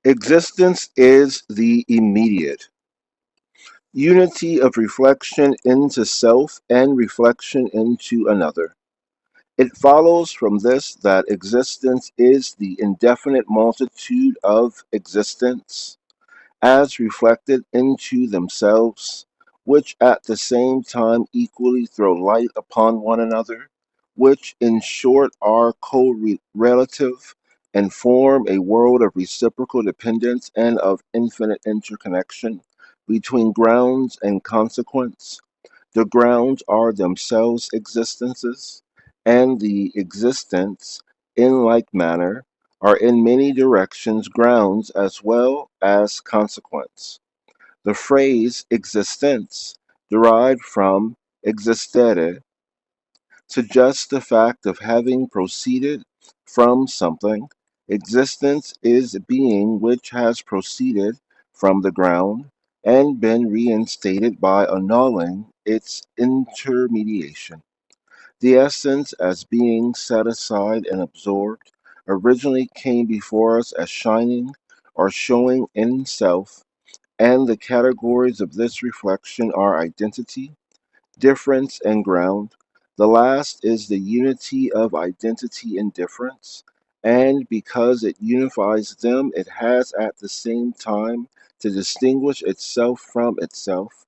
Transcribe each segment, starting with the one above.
Existence is the immediate unity of reflection into self and reflection into another. It follows from this that existence is the indefinite multitude of existence as reflected into themselves, which at the same time equally throw light upon one another, which in short are correlative and form a world of reciprocal dependence and of infinite interconnection between grounds and consequence. The grounds are themselves existences, and the existents, in like manner, are in many directions grounds as well as consequence. The phrase existence, derived from existere, suggests the fact of having proceeded from something. Existence is being which has proceeded from the ground and been reinstated by annulling its intermediation. The essence, as being set aside and absorbed, originally came before us as shining or showing in self, and the categories of this reflection are identity, difference, and ground. The last is the unity of identity and difference, and because it unifies them, it has at the same time to distinguish itself from itself.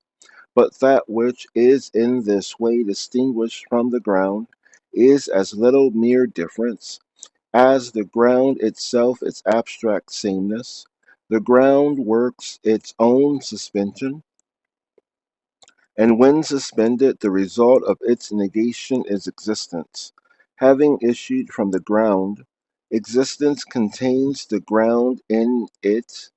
But that which is in this way distinguished from the ground is as little mere difference as the ground itself its abstract sameness. The ground works its own suspension, and when suspended, the result of its negation is existence. Having issued from the ground, existence contains the ground in it.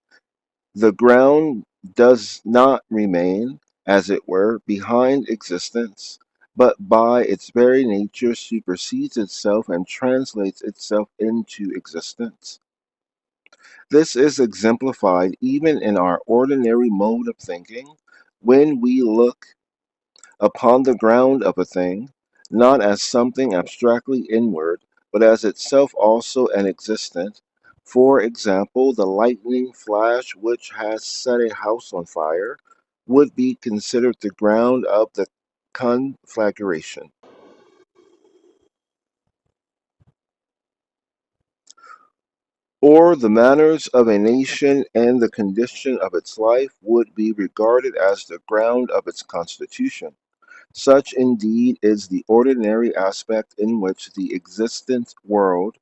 The ground does not remain, as it were, behind existence, but by its very nature supersedes itself and translates itself into existence. This is exemplified even in our ordinary mode of thinking when we look upon the ground of a thing, not as something abstractly inward, but as itself also an existent. For example, the lightning flash which has set a house on fire would be considered the ground of the conflagration. Or the manners of a nation and the condition of its life would be regarded as the ground of its constitution. Such indeed is the ordinary aspect in which the existent world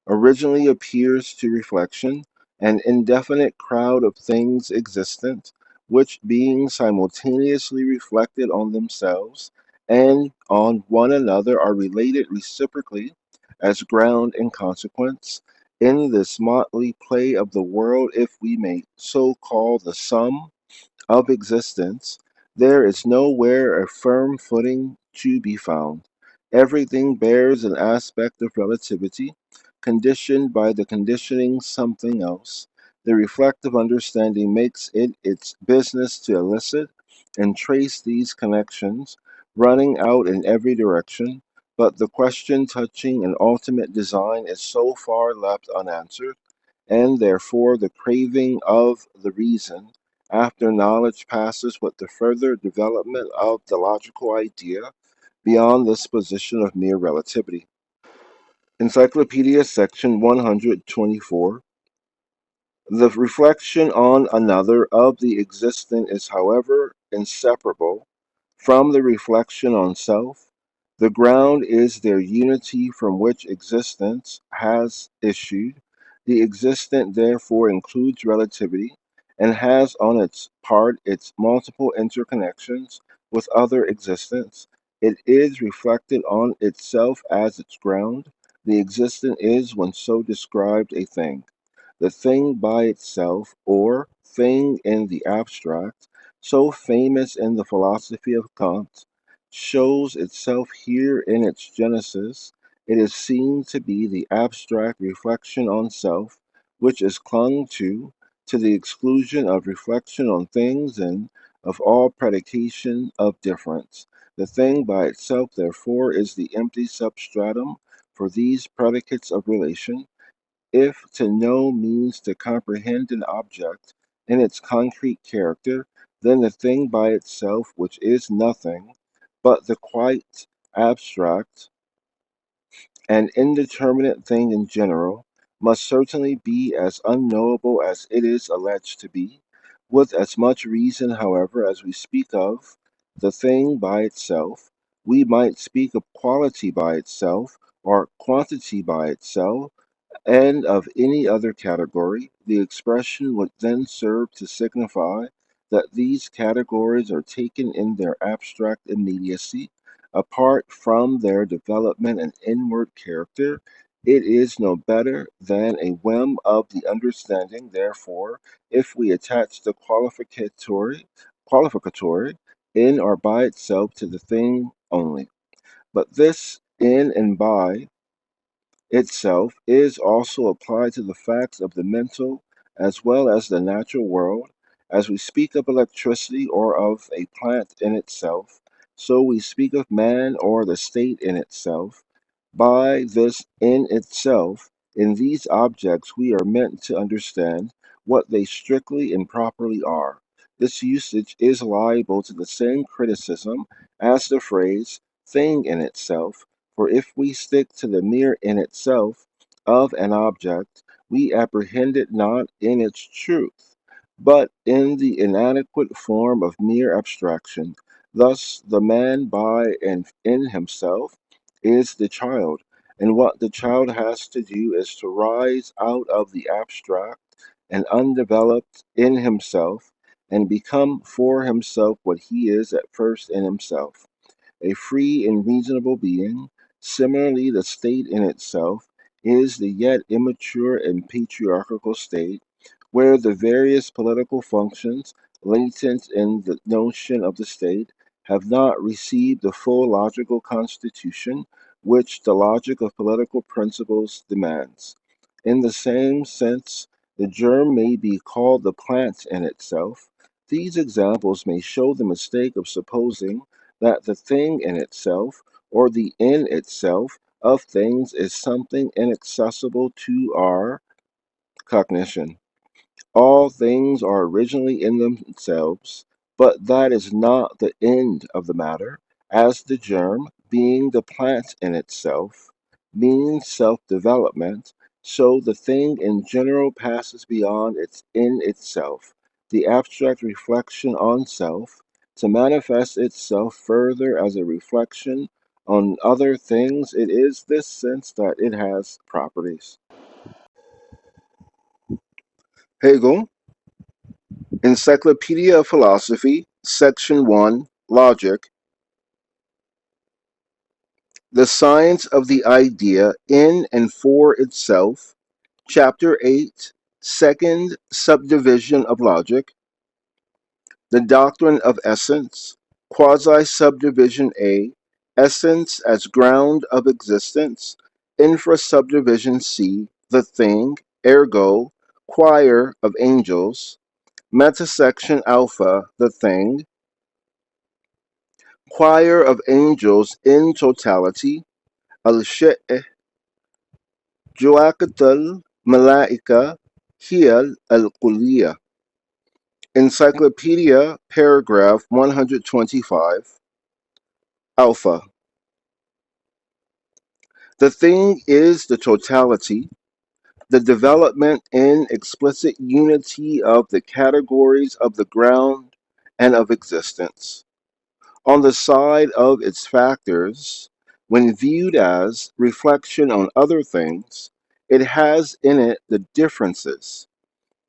originally appears to reflection, an indefinite crowd of things existent, which being simultaneously reflected on themselves and on one another are related reciprocally as ground and consequence. In this motley play of the world, if we may so call the sum of existence, there is nowhere a firm footing to be found. Everything bears an aspect of relativity, conditioned by the conditioning something else. The reflective understanding makes it its business to elicit and trace these connections, running out in every direction. But the question touching an ultimate design is so far left unanswered, and therefore the craving of the reason after knowledge passes with the further development of the logical idea beyond this position of mere relativity. Encyclopedia section 124. The reflection on another of the existent is, however, inseparable from the reflection on self. The ground is their unity from which existence has issued. The existent therefore includes relativity and has on its part its multiple interconnections with other existence. It is reflected on itself as its ground. The existent is, when so described, a thing. The thing by itself, or thing in the abstract, so famous in the philosophy of Kant, shows itself here in its genesis. It is seen to be the abstract reflection on self, which is clung to the exclusion of reflection on things and of all predication of difference. The thing by itself, therefore, is the empty substratum for these predicates of relation, if to know means to comprehend an object in its concrete character, then the thing by itself, which is nothing, but the quite abstract and indeterminate thing in general, must certainly be as unknowable as it is alleged to be, with as much reason, however, as we speak of the thing by itself. We might speak of quality by itself, or quantity by itself, and of any other category. The expression would then serve to signify that these categories are taken in their abstract immediacy, apart from their development and inward character. It is no better than a whim of the understanding, therefore, if we attach the qualificatory in or by itself to the thing only. But this in and by itself is also applied to the facts of the mental as well as the natural world. As we speak of electricity or of a plant in itself, so we speak of man or the state in itself. By this in itself, in these objects, we are meant to understand what they strictly and properly are. This usage is liable to the same criticism as the phrase thing in itself, for if we stick to the mere in itself of an object, we apprehend it not in its truth, but in the inadequate form of mere abstraction. Thus, the man by and in himself is the child, and what the child has to do is to rise out of the abstract and undeveloped in himself and become for himself what he is at first in himself, a free and reasonable being. Similarly, the state in itself is the yet immature and patriarchal state, where the various political functions latent in the notion of the state have not received the full logical constitution which the logic of political principles demands. In the same sense, the germ may be called the plant in itself. These examples may show the mistake of supposing that the thing in itself, or the in itself of things, is something inaccessible to our cognition. All things are originally in themselves, but that is not the end of the matter, as the germ, being the plant in itself, means self development, so the thing in general passes beyond its in itself, the abstract reflection on self, to manifest itself further as a reflection on other things. It is this sense that it has properties. Hegel, Encyclopedia of Philosophy, Section 1, Logic, The Science of the Idea in and for Itself, Chapter 8, Second Subdivision of Logic, The Doctrine of Essence, Quasi-Subdivision A, Essence as Ground of Existence, Infra-Subdivision C, The Thing, Ergo, Choir of Angels, Metasection Alpha, The Thing, Choir of angels in totality, al-Sheikh Juakat al-Malaika Hiyal al-Kulliya. Encyclopedia, paragraph 125, Alpha. The thing is the totality, the development in explicit unity of the categories of the ground and of existence. On the side of its factors, when viewed as reflection on other things, it has in it the differences,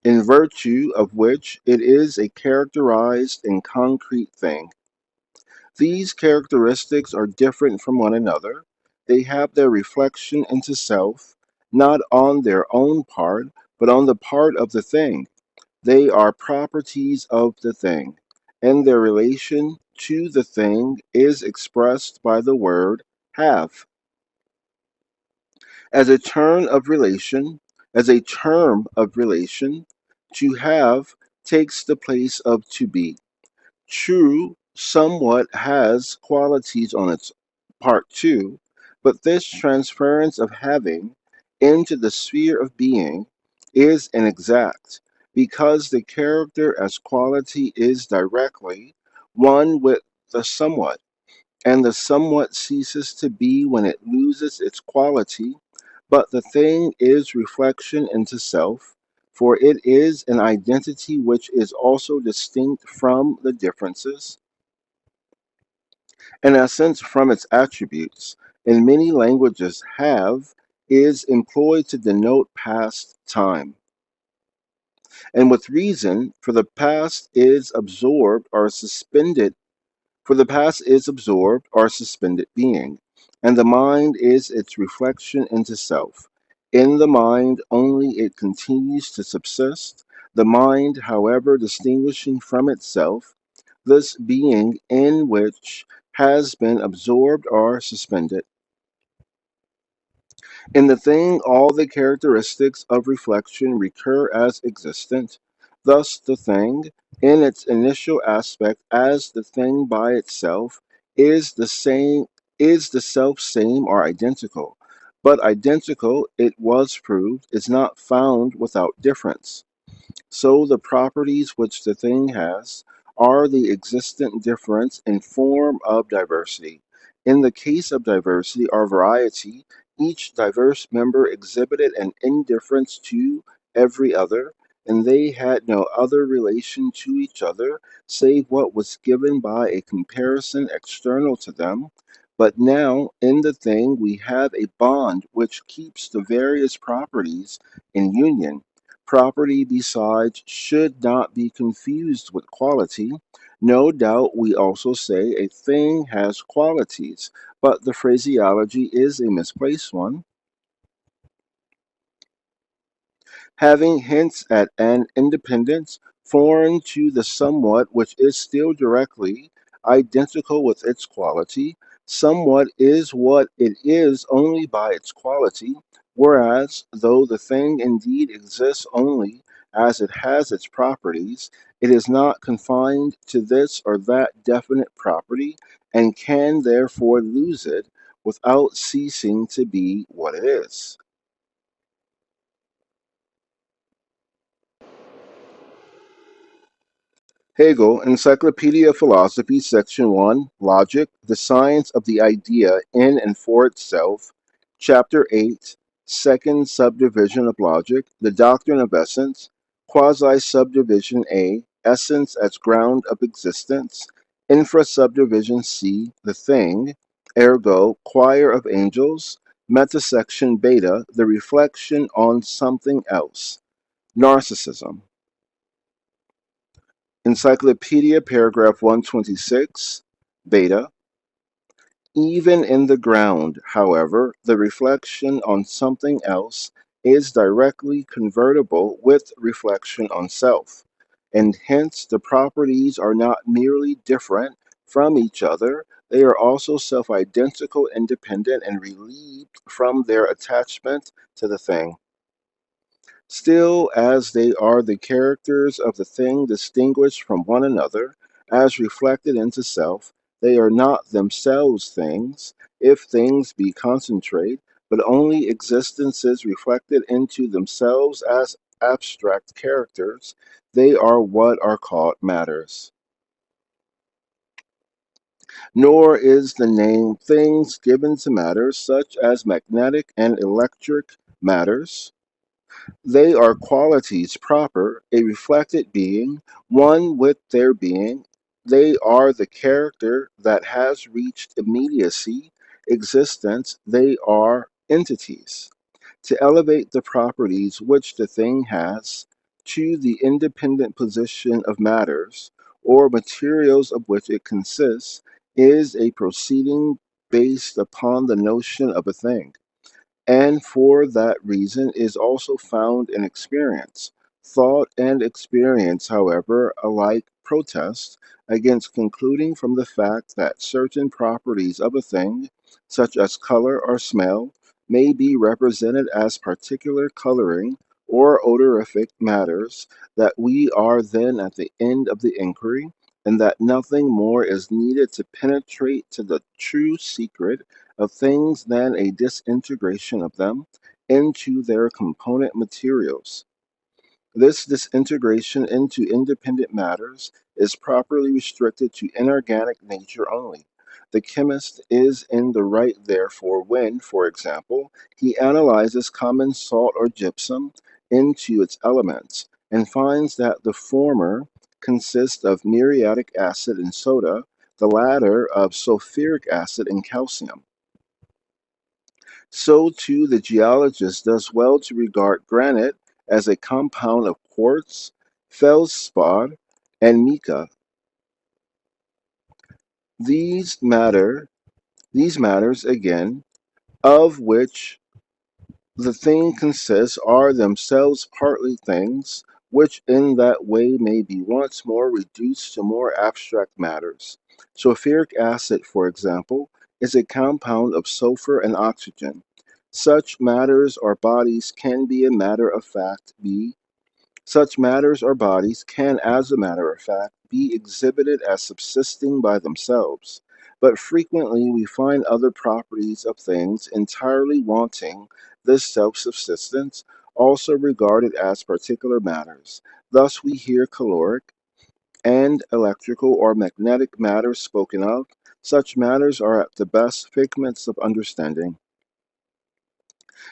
in virtue of which it is a characterized and concrete thing. These characteristics are different from one another. They have their reflection into self, not on their own part, but on the part of the thing. They are properties of the thing, and their relation to the thing is expressed by the word have. As a term of relation, to have takes the place of to be. True, somewhat has qualities on its part too, but this transference of having into the sphere of being is inexact, because the character as quality is directly one with the somewhat, and the somewhat ceases to be when it loses its quality, but the thing is reflection into self, for it is an identity which is also distinct from the differences, in essence from its attributes. In many languages, have is employed to denote past time, and with reason, for the past is absorbed or suspended For the past is absorbed or suspended being, and the mind is its reflection into self. In the mind only it continues to subsist, the mind, however, distinguishing from itself this being in which has been absorbed or suspended. In the thing, all the characteristics of reflection recur as existent. Thus, the thing, in its initial aspect as the thing by itself, is the same, is the self same or identical. But identical, it was proved, is not found without difference. So the properties which the thing has are the existent difference in form of diversity. In the case of diversity or variety, each diverse member exhibited an indifference to every other, and they had no other relation to each other save what was given by a comparison external to them. But now, in the thing, we have a bond which keeps the various properties in union. Property, besides, should not be confused with quality. No doubt we also say a thing has qualities, but the phraseology is a misplaced one, having hints at an independence foreign to the somewhat which is still directly identical with its quality. Somewhat is what it is only by its quality, whereas, though the thing indeed exists only as it has its properties, it is not confined to this or that definite property, and can therefore lose it without ceasing to be what it is. Hegel, Encyclopedia of Philosophy, Section 1, Logic, the Science of the Idea in and for Itself, Chapter 8, Second Subdivision of Logic, The Doctrine of Essence, Quasi-Subdivision A, Essence as Ground of Existence, Infra-Subdivision C, The Thing, Ergo, Choir of Angels, Metasection Beta, The Reflection on Something Else, Narcissism. Encyclopedia, paragraph 126, beta. Even in the ground, however, the reflection on something else is directly convertible with reflection on self, and hence the properties are not merely different from each other, they are also self identical, independent, and relieved from their attachment to the thing. Still, as they are the characters of the thing distinguished from one another, as reflected into self, they are not themselves things, if things be concentrate, but only existences reflected into themselves as abstract characters. They are what are called matters. Nor is the name things given to matters, such as magnetic and electric matters. They are qualities proper, a reflected being, one with their being. They are the character that has reached immediacy, existence. They are entities. To elevate the properties which the thing has to the independent position of matters, or materials of which it consists, is a proceeding based upon the notion of a thing, and for that reason is also found in experience. Thought and experience, however, alike protest against concluding from the fact that certain properties of a thing, such as color or smell, may be represented as particular coloring or odorific matters, that we are then at the end of the inquiry, and that nothing more is needed to penetrate to the true secret of things than a disintegration of them, into their component materials. This disintegration into independent matters is properly restricted to inorganic nature only. The chemist is in the right, therefore, when, for example, he analyzes common salt or gypsum into its elements and finds that the former consists of muriatic acid and soda, the latter of sulfuric acid and calcium. So too the geologist does well to regard granite as a compound of quartz, feldspar, and mica. These matter, these matters again, of which the thing consists, are themselves partly things, which in that way may be once more reduced to more abstract matters. Sulfuric acid, for example, is a compound of sulfur and oxygen. Such matters or bodies can be a matter of fact be Such matters or bodies can, as a matter of fact, be exhibited as subsisting by themselves, but frequently we find other properties of things entirely wanting this self-subsistence, also regarded as particular matters. Thus we hear caloric and electrical or magnetic matters spoken of. Such matters are at the best figments of understanding.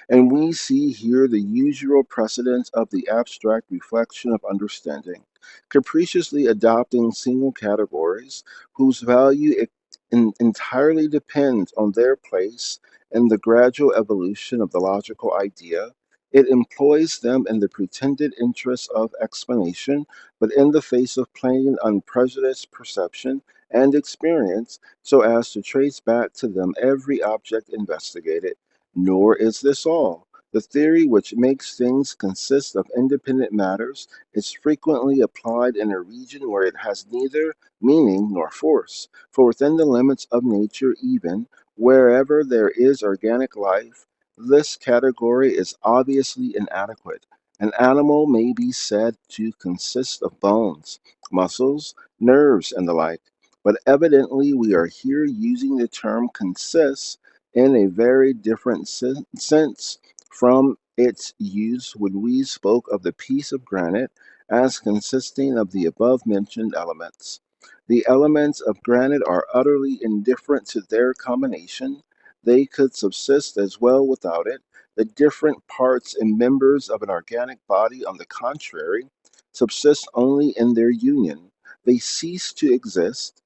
And we see here the usual precedence of the abstract reflection of understanding, capriciously adopting single categories whose value entirely depends on their place in the gradual evolution of the logical idea. It employs them in the pretended interests of explanation, but in the face of plain, unprejudiced perception and experience, so as to trace back to them every object investigated. Nor is this all. The theory which makes things consist of independent matters is frequently applied in a region where it has neither meaning nor force, for within the limits of nature, even wherever there is organic life, this category is obviously inadequate. An animal may be said to consist of bones, muscles, nerves, and the like, but evidently we are here using the term consists in a very different sense from its use when we spoke of the piece of granite as consisting of the above mentioned elements. The elements of granite are utterly indifferent to their combination. They could subsist as well without it. The different parts and members of an organic body, on the contrary, subsist only in their union. They cease to exist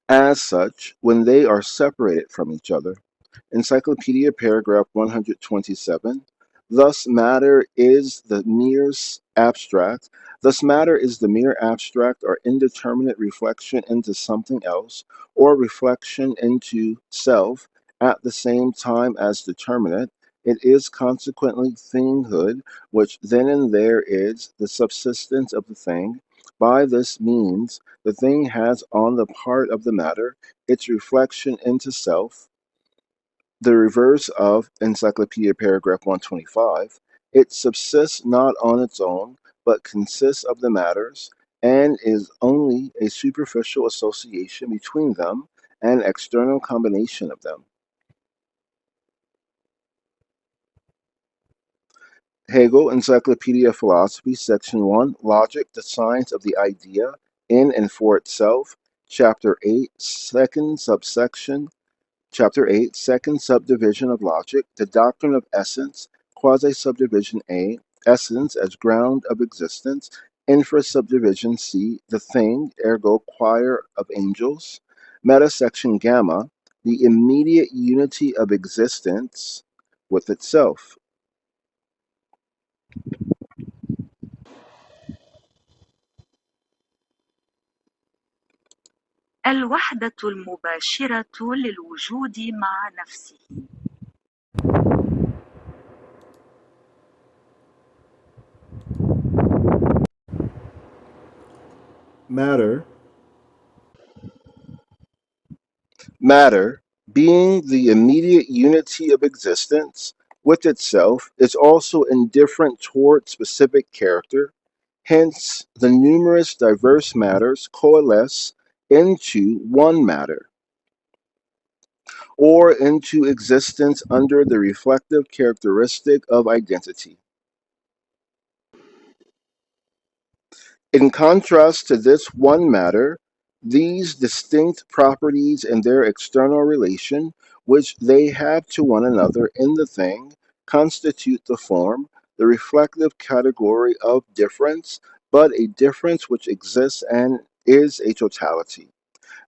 as such when they are separated from each other. Encyclopedia paragraph 127. Thus matter is the mere abstract. Thus matter is the mere abstract or indeterminate reflection into something else, or reflection into self at the same time as determinate. It is consequently thinghood, which then and there is the subsistence of the thing. By this means, the thing has on the part of the matter its reflection into self, the reverse of Encyclopedia paragraph 125. It subsists not on its own, but consists of the matters, and is only a superficial association between them, an external combination of them. Hegel, Encyclopedia of Philosophy, Section 1, Logic, the Science of the Idea, in and for itself, Chapter 8, second subsection, Chapter 8, second subdivision of logic, the doctrine of essence, quasi-subdivision A, essence as ground of existence, infra-subdivision C, the thing, ergo choir of angels, meta-section gamma, the immediate unity of existence with itself. الوحدة المباشرة للوجود مع نفسه. Matter, being the immediate unity of existence with itself, is also indifferent toward specific character. Hence, the numerous diverse matters coalesce into one matter. or into existence under the reflective characteristic of identity. In contrast to this one matter, these distinct properties and their external relation, which they have to one another in the thing, constitute the form, the reflective category of difference, but a difference which exists and is a totality.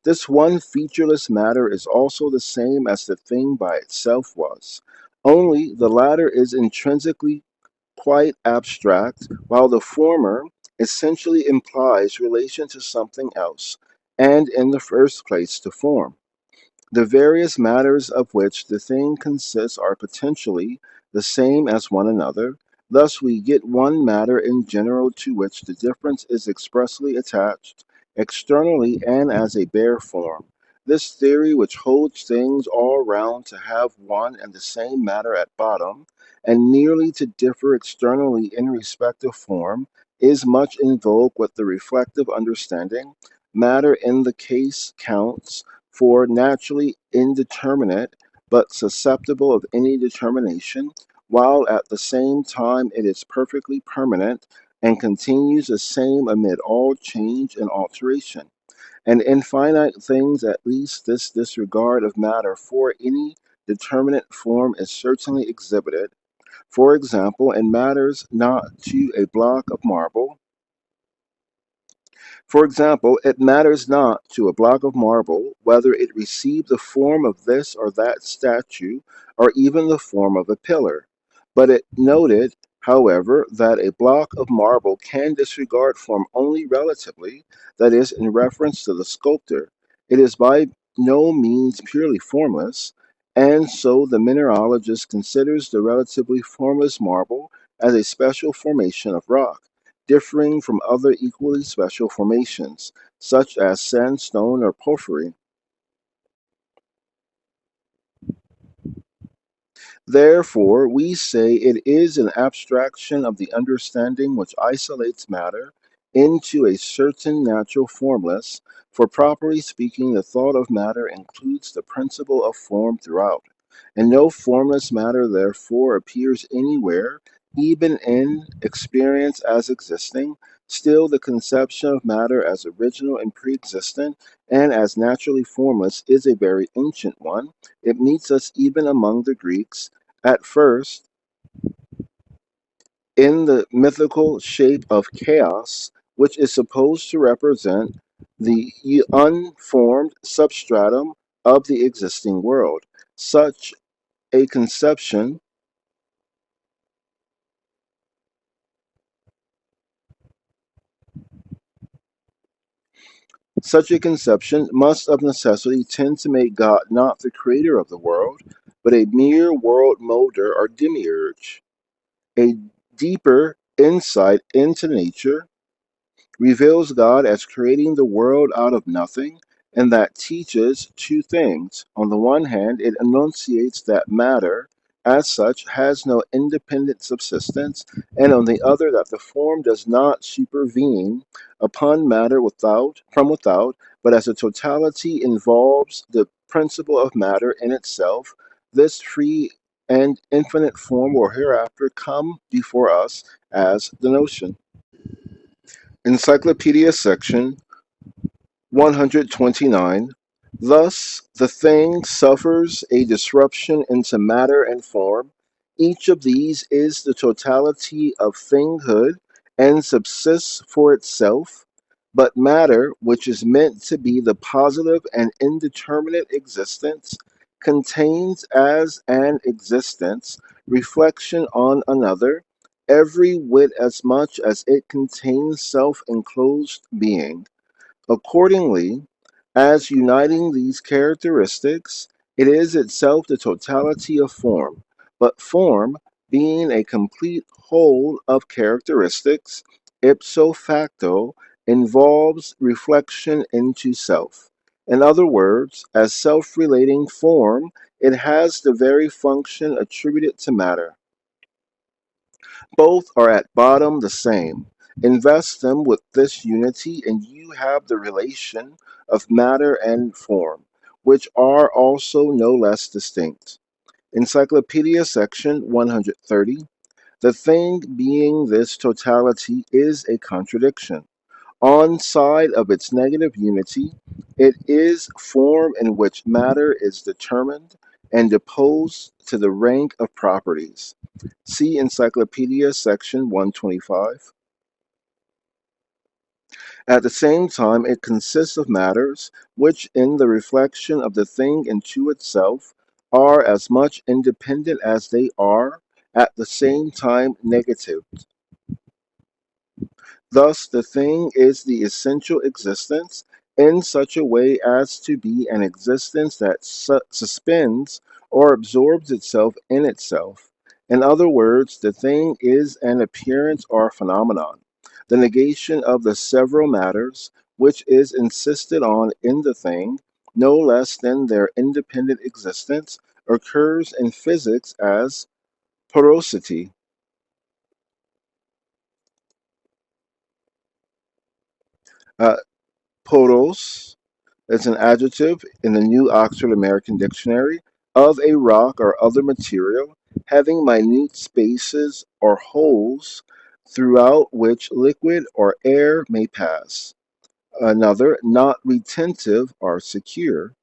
This one featureless matter is also the same as the thing by itself was, only the latter is intrinsically quite abstract, while the former essentially implies relation to something else, and in the first place to form. The various matters of which the thing consists are potentially the same as one another. Thus we get one matter in general to which the difference is expressly attached, externally and as a bare form. This theory, which holds things all round to have one and the same matter at bottom, and merely to differ externally in respect of form, is much in vogue with the reflective understanding. Matter in the case counts for naturally indeterminate, but susceptible of any determination, while at the same time it is perfectly permanent and continues the same amid all change and alteration. And in finite things, at least, this disregard of matter for any determinate form is certainly exhibited. For example, in matters not to a block of marble, for example, it matters not to a block of marble whether it receive the form of this or that statue, or even the form of a pillar. But it noted, however, that a block of marble can disregard form only relatively, that is, in reference to the sculptor. It is by no means purely formless, and so the mineralogist considers the relatively formless marble as a special formation of rock, differing from other equally special formations, such as sandstone or porphyry. Therefore, we say it is an abstraction of the understanding which isolates matter into a certain natural formless, for properly speaking, the thought of matter includes the principle of form throughout, and no formless matter therefore appears anywhere, even in experience as existing. Still, the conception of matter as original and pre existent and as naturally formless is a very ancient one. It meets us even among the Greeks at first in the mythical shape of chaos, which is supposed to represent the unformed substratum of the existing world. Such a conception Such a conception must of necessity tend to make God not the creator of the world, but a mere world molder or demiurge. A deeper insight into nature reveals God as creating the world out of nothing, and that teaches two things. On the one hand, it enunciates that matter, as such, has no independent subsistence, and on the other, that the form does not supervene upon matter from without, but as a totality involves the principle of matter in itself. This free and infinite form will hereafter come before us as the notion. Encyclopedia section 129. Thus, the thing suffers a disruption into matter and form. Each of these is the totality of thinghood and subsists for itself. But matter, which is meant to be the positive and indeterminate existence, contains as an existence reflection on another, every whit as much as it contains self enclosed being. Accordingly, as uniting these characteristics, it is itself the totality of form, but form, being a complete whole of characteristics, ipso facto, involves reflection into self. In other words, as self relating form, it has the very function attributed to matter. Both are at bottom the same. Invest them with this unity, and you have the relation of matter and form, which are also no less distinct. Encyclopedia section 130. The thing being this totality is a contradiction. On side of its negative unity, it is form in which matter is determined and deposed to the rank of properties. See Encyclopedia section 125. At the same time, it consists of matters which, in the reflection of the thing into itself, are as much independent as they are at the same time negative. Thus, the thing is the essential existence in such a way as to be an existence that suspends or absorbs itself in itself. In other words, the thing is an appearance or phenomenon. The negation of the several matters which is insisted on in the thing, no less than their independent existence, occurs in physics as porosity. Uh, Poros is an adjective in the New Oxford American Dictionary of a rock or other material having minute spaces or holes throughout which liquid or air may pass. Another, not retentive or secure.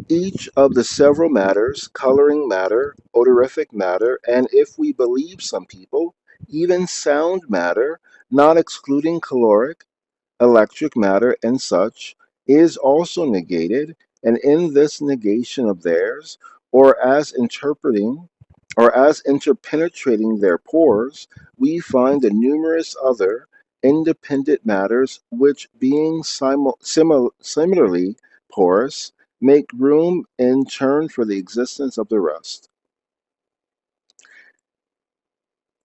Each of the several matters, coloring matter, odorific matter, and if we believe some people, even sound matter, not excluding caloric, electric matter, and such, is also negated, and in this negation of theirs, or as interpreting, or as interpenetrating their pores, we find the numerous other independent matters which, being similarly porous, make room in turn for the existence of the rest.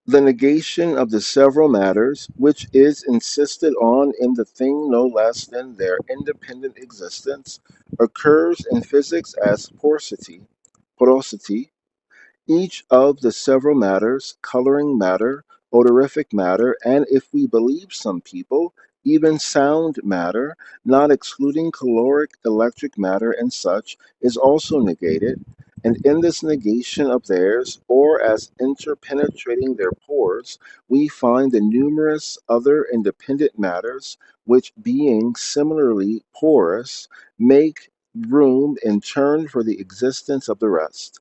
The negation of the several matters, which is insisted on in the thing no less than their independent existence, occurs in physics as porosity. Each of the several matters, coloring matter, odorific matter, and if we believe some people, even sound matter, not excluding caloric, electric matter, and such, is also negated. And in this negation of theirs, or as interpenetrating their pores, we find the numerous other independent matters, which, being similarly porous, make room in turn for the existence of the rest.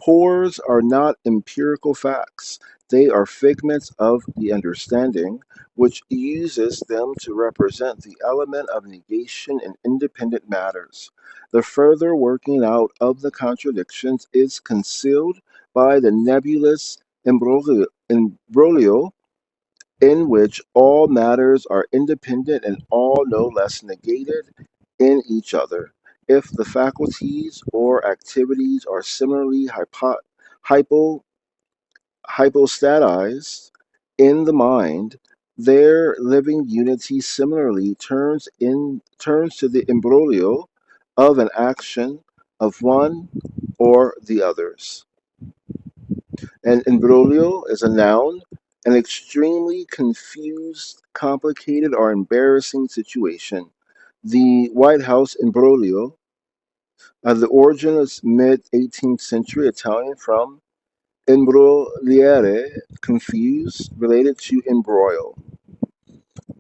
Pores are not empirical facts, they are figments of the understanding, which uses them to represent the element of negation in independent matters. The further working out of the contradictions is concealed by the nebulous imbroglio in which all matters are independent and all no less negated in each other. If the faculties or activities are similarly hypo, hypostatized in the mind, their living unity similarly turns to the imbroglio of an action of one or the others. An imbroglio is a noun, an extremely confused, complicated, or embarrassing situation. The White House imbroglio, the origin is mid 18th century Italian from imbrogliare, confused, related to embroil.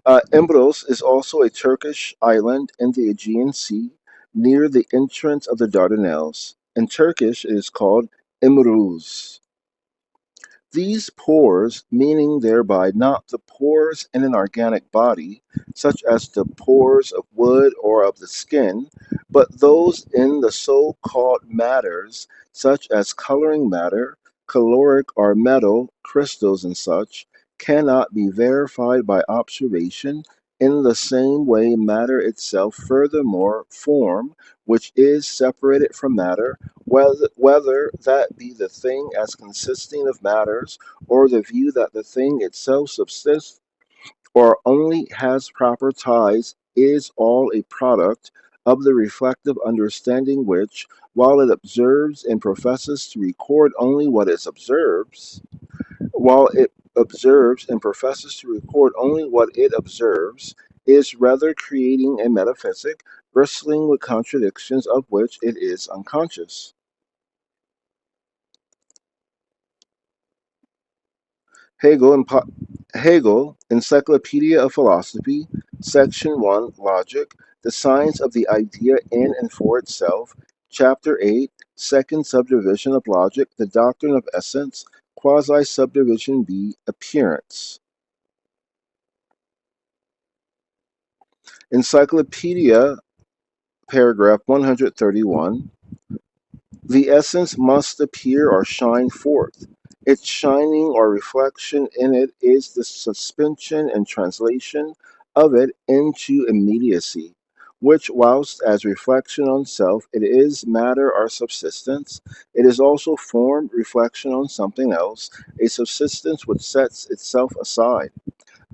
Imbros is also a Turkish island in the Aegean Sea near the entrance of the Dardanelles. In Turkish, it is called Imruz. These pores, meaning thereby not the pores in an organic body, such as the pores of wood or of the skin, but those in the so called matters, such as coloring matter, caloric or metal, crystals, and such, cannot be verified by observation in the same way matter itself, furthermore, form, which is separated from matter, whether that be the thing as consisting of matters, or the view that the thing itself subsists or only has proper ties, is all a product of the reflective understanding which, while it observes and professes to record only what it observes, while it observes and professes to record only what it observes, is rather creating a metaphysic bristling with contradictions of which it is unconscious. Hegel, Hegel, Encyclopedia of Philosophy, Section 1, Logic, The Science of the Idea in and for Itself, Chapter 8, Second Subdivision of Logic, The Doctrine of Essence, Quasi-Subdivision B, Appearance. Encyclopedia, paragraph 131. The essence must appear or shine forth. Its shining or reflection in it is the suspension and translation of it into immediacy, which, whilst as reflection on self it is matter or subsistence, it is also form, reflection on something else, a subsistence which sets itself aside.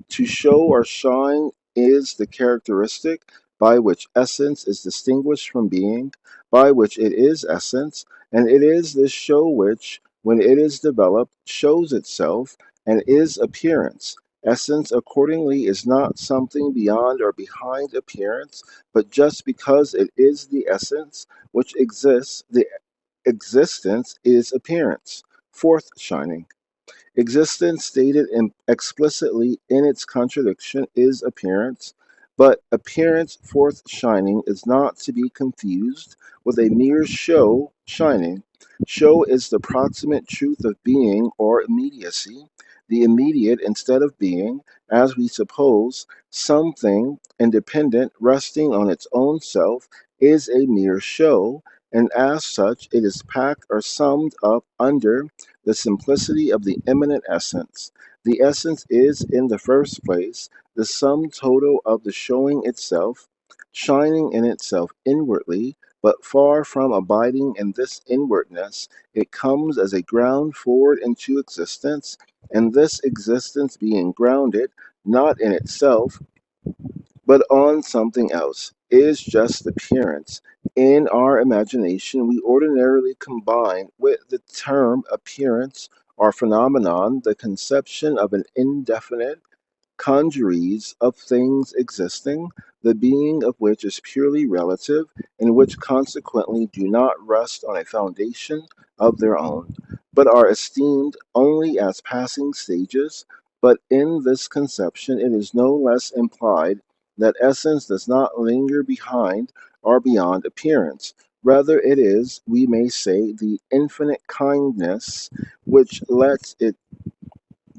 To show or shine is the characteristic by which essence is distinguished from being, by which it is essence, and it is this show which, when it is developed, shows itself and is appearance. Essence, accordingly, is not something beyond or behind appearance, but just because it is the essence which exists, the existence is appearance. Fourth shining. Existence stated explicitly in its contradiction is appearance, but appearance forth shining is not to be confused with a mere show shining. Show is the proximate truth of being or immediacy, the immediate instead of being, as we suppose, something independent resting on its own self is a mere show, and as such it is packed or summed up under the simplicity of the immanent essence. The essence is, in the first place, the sum total of the showing itself, shining in itself inwardly, but far from abiding in this inwardness, it comes as a ground forward into existence, and this existence being grounded, not in itself, but on something else, is just appearance. In our imagination, we ordinarily combine with the term appearance or phenomenon the conception of an indefinite congeries of things existing, the being of which is purely relative, and which consequently do not rest on a foundation of their own, but are esteemed only as passing stages. But in this conception, it is no less implied that essence does not linger behind or beyond appearance. Rather, it is, we may say, the infinite kindness which lets it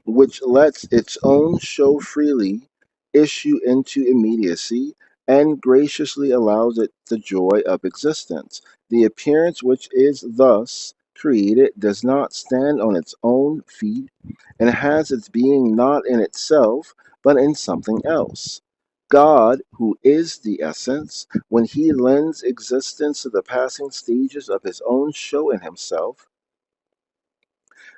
which lets its own show freely issue into immediacy and graciously allows it the joy of existence. The appearance which is thus created does not stand on its own feet and has its being not in itself, but in something else. God, who is the essence, when he lends existence to the passing stages of his own show in himself,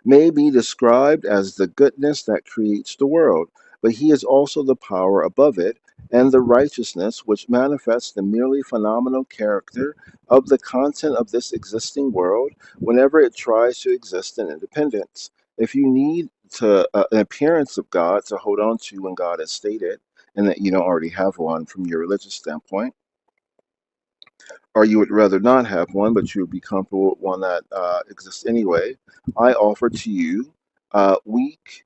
may be described as the goodness that creates the world, but he is also the power above it and the righteousness which manifests the merely phenomenal character of the content of this existing world whenever it tries to exist in independence. If you need an appearance of God to hold on to when God has stated, and that you don't already have one from your religious standpoint, or you would rather not have one, but you would be comfortable with one that exists anyway, I offer to you weak,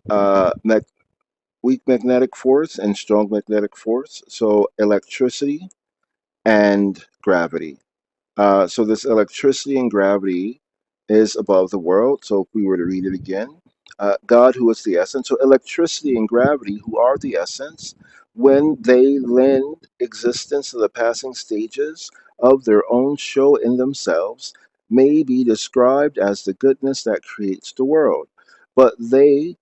uh, mag- weak magnetic force and strong magnetic force. So electricity and gravity. So this electricity and gravity is above the world. So if we were to read it again, God, who is the essence. So electricity and gravity, who are the essence, when they lend existence to the passing stages of their own show in themselves, may be described as the goodness that creates the world. But they,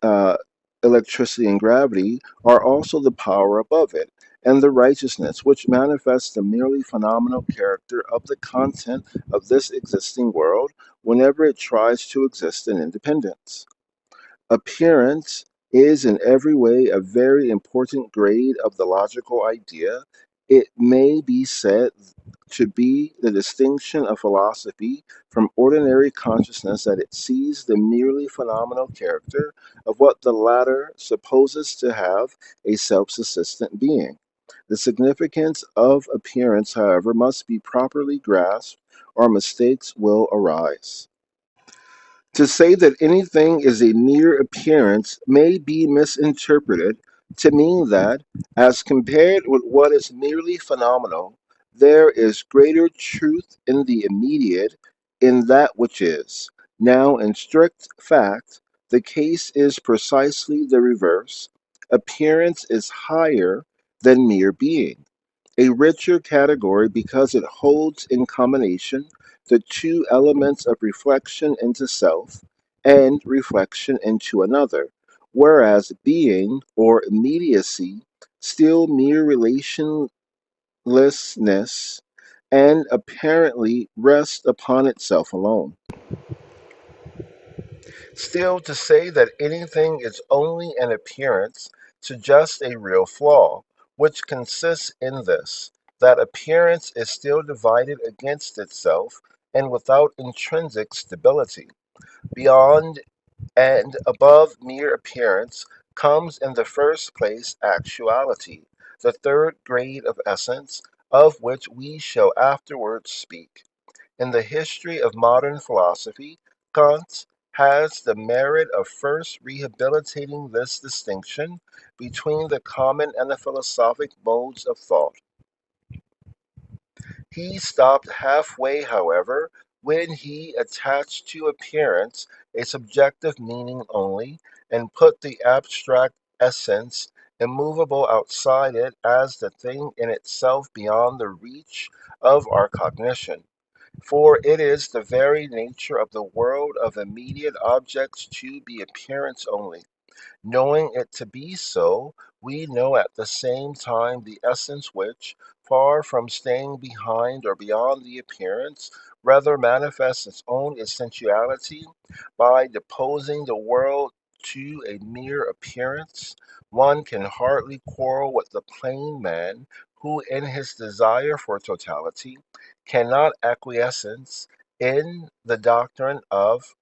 uh, electricity and gravity, are also the power above it, and the righteousness which manifests the merely phenomenal character of the content of this existing world whenever it tries to exist in independence. Appearance is in every way a very important grade of the logical idea, It may be said to be the distinction of philosophy from ordinary consciousness that it sees the merely phenomenal character of what the latter supposes to have a self subsistent being. The significance of appearance, however, must be properly grasped, or mistakes will arise. To say that anything is a mere appearance may be misinterpreted to mean that, as compared with what is merely phenomenal, there is greater truth in the immediate in that which is. Now, in strict fact, the case is precisely the reverse. Appearance is higher than mere being, a richer category because it holds in combination the two elements of reflection into self and reflection into another, whereas being or immediacy, still mere relationlessness, and apparently rests upon itself alone. Still, to say that anything is only an appearance suggests a real flaw, which consists in this: that appearance is still divided against itself and without intrinsic stability. Beyond and above mere appearance comes in the first place actuality, the third grade of essence, of which we shall afterwards speak. In the history of modern philosophy, Kant has the merit of first rehabilitating this distinction between the common and the philosophic modes of thought. He stopped halfway, however, when he attached to appearance a subjective meaning only, and put the abstract essence immovable outside it as the thing in itself beyond the reach of our cognition. For it is the very nature of the world of immediate objects to be appearance only. Knowing it to be so, we know at the same time the essence which, far from staying behind or beyond the appearance, rather manifests its own essentiality by deposing the world to a mere appearance. One can hardly quarrel with the plain man who, in his desire for totality, cannot in the doctrine of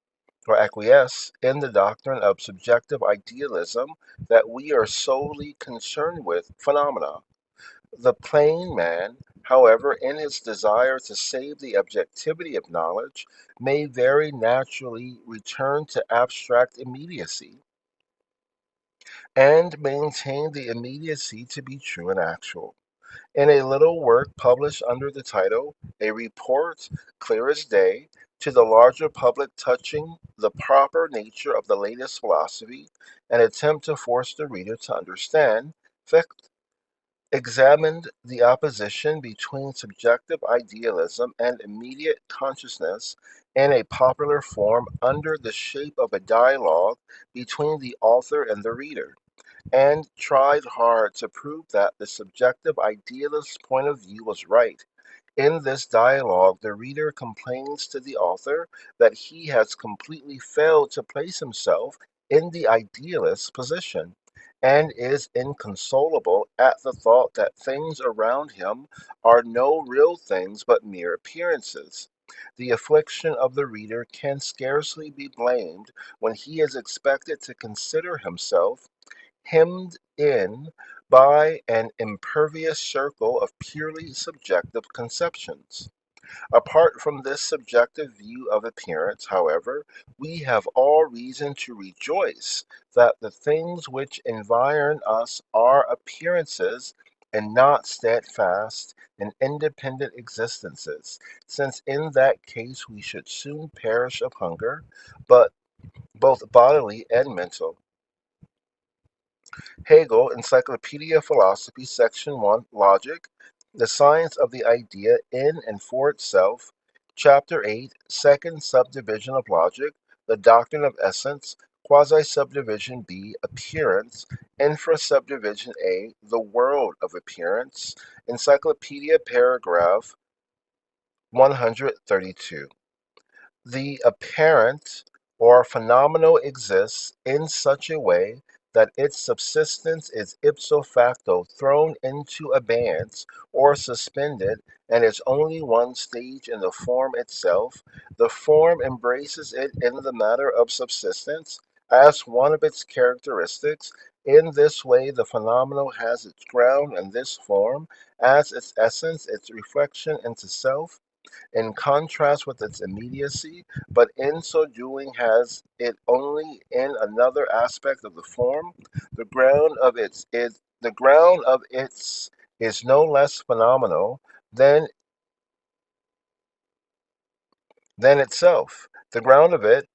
acquiesce in the doctrine of subjective idealism that we are solely concerned with phenomena. The plain man, however, in his desire to save the objectivity of knowledge, may very naturally return to abstract immediacy and maintain the immediacy to be true and actual. In a little work published under the title "A Report, Clear as Day, to the Larger Public Touching the Proper Nature of the Latest Philosophy, an attempt to force the reader to understand," Fichte examined the opposition between subjective idealism and immediate consciousness in a popular form under the shape of a dialogue between the author and the reader, and tried hard to prove that the subjective idealist's point of view was right. In this dialogue, the reader complains to the author that he has completely failed to place himself in the idealist's position, and is inconsolable at the thought that things around him are no real things but mere appearances. The affliction of the reader can scarcely be blamed when he is expected to consider himself hemmed in by an impervious circle of purely subjective conceptions. Apart from this subjective view of appearance, however, we have all reason to rejoice that the things which environ us are appearances and not steadfast and independent existences, since in that case we should soon perish of hunger, but both bodily and mental. Hegel, Encyclopedia of Philosophy, Section 1, Logic, The Science of the Idea in and for Itself, Chapter 8, Second Subdivision of Logic, The Doctrine of Essence, Quasi-Subdivision B, Appearance, Infra-Subdivision A, The World of Appearance, Encyclopedia Paragraph 132. The apparent or phenomenal exists in such a way that its subsistence is ipso facto thrown into abeyance or suspended, and is only one stage in the form itself, the form embraces it in the matter of subsistence as one of its characteristics. In this way, the phenomenal has its ground in this form, as its essence, its reflection into self, in contrast with its immediacy, but in so doing has it only in another aspect of the form. The ground of its is no less phenomenal than itself. The ground of it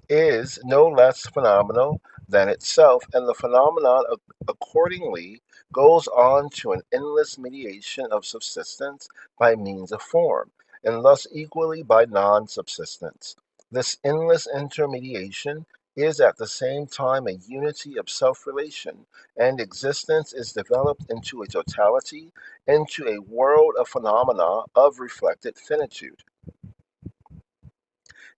is no less phenomenal than itself, and the phenomenon accordingly goes on to an endless mediation of subsistence by means of form, and thus equally by non subsistence. This endless intermediation is at the same time a unity of self relation, and existence is developed into a totality, into a world of phenomena of reflected finitude.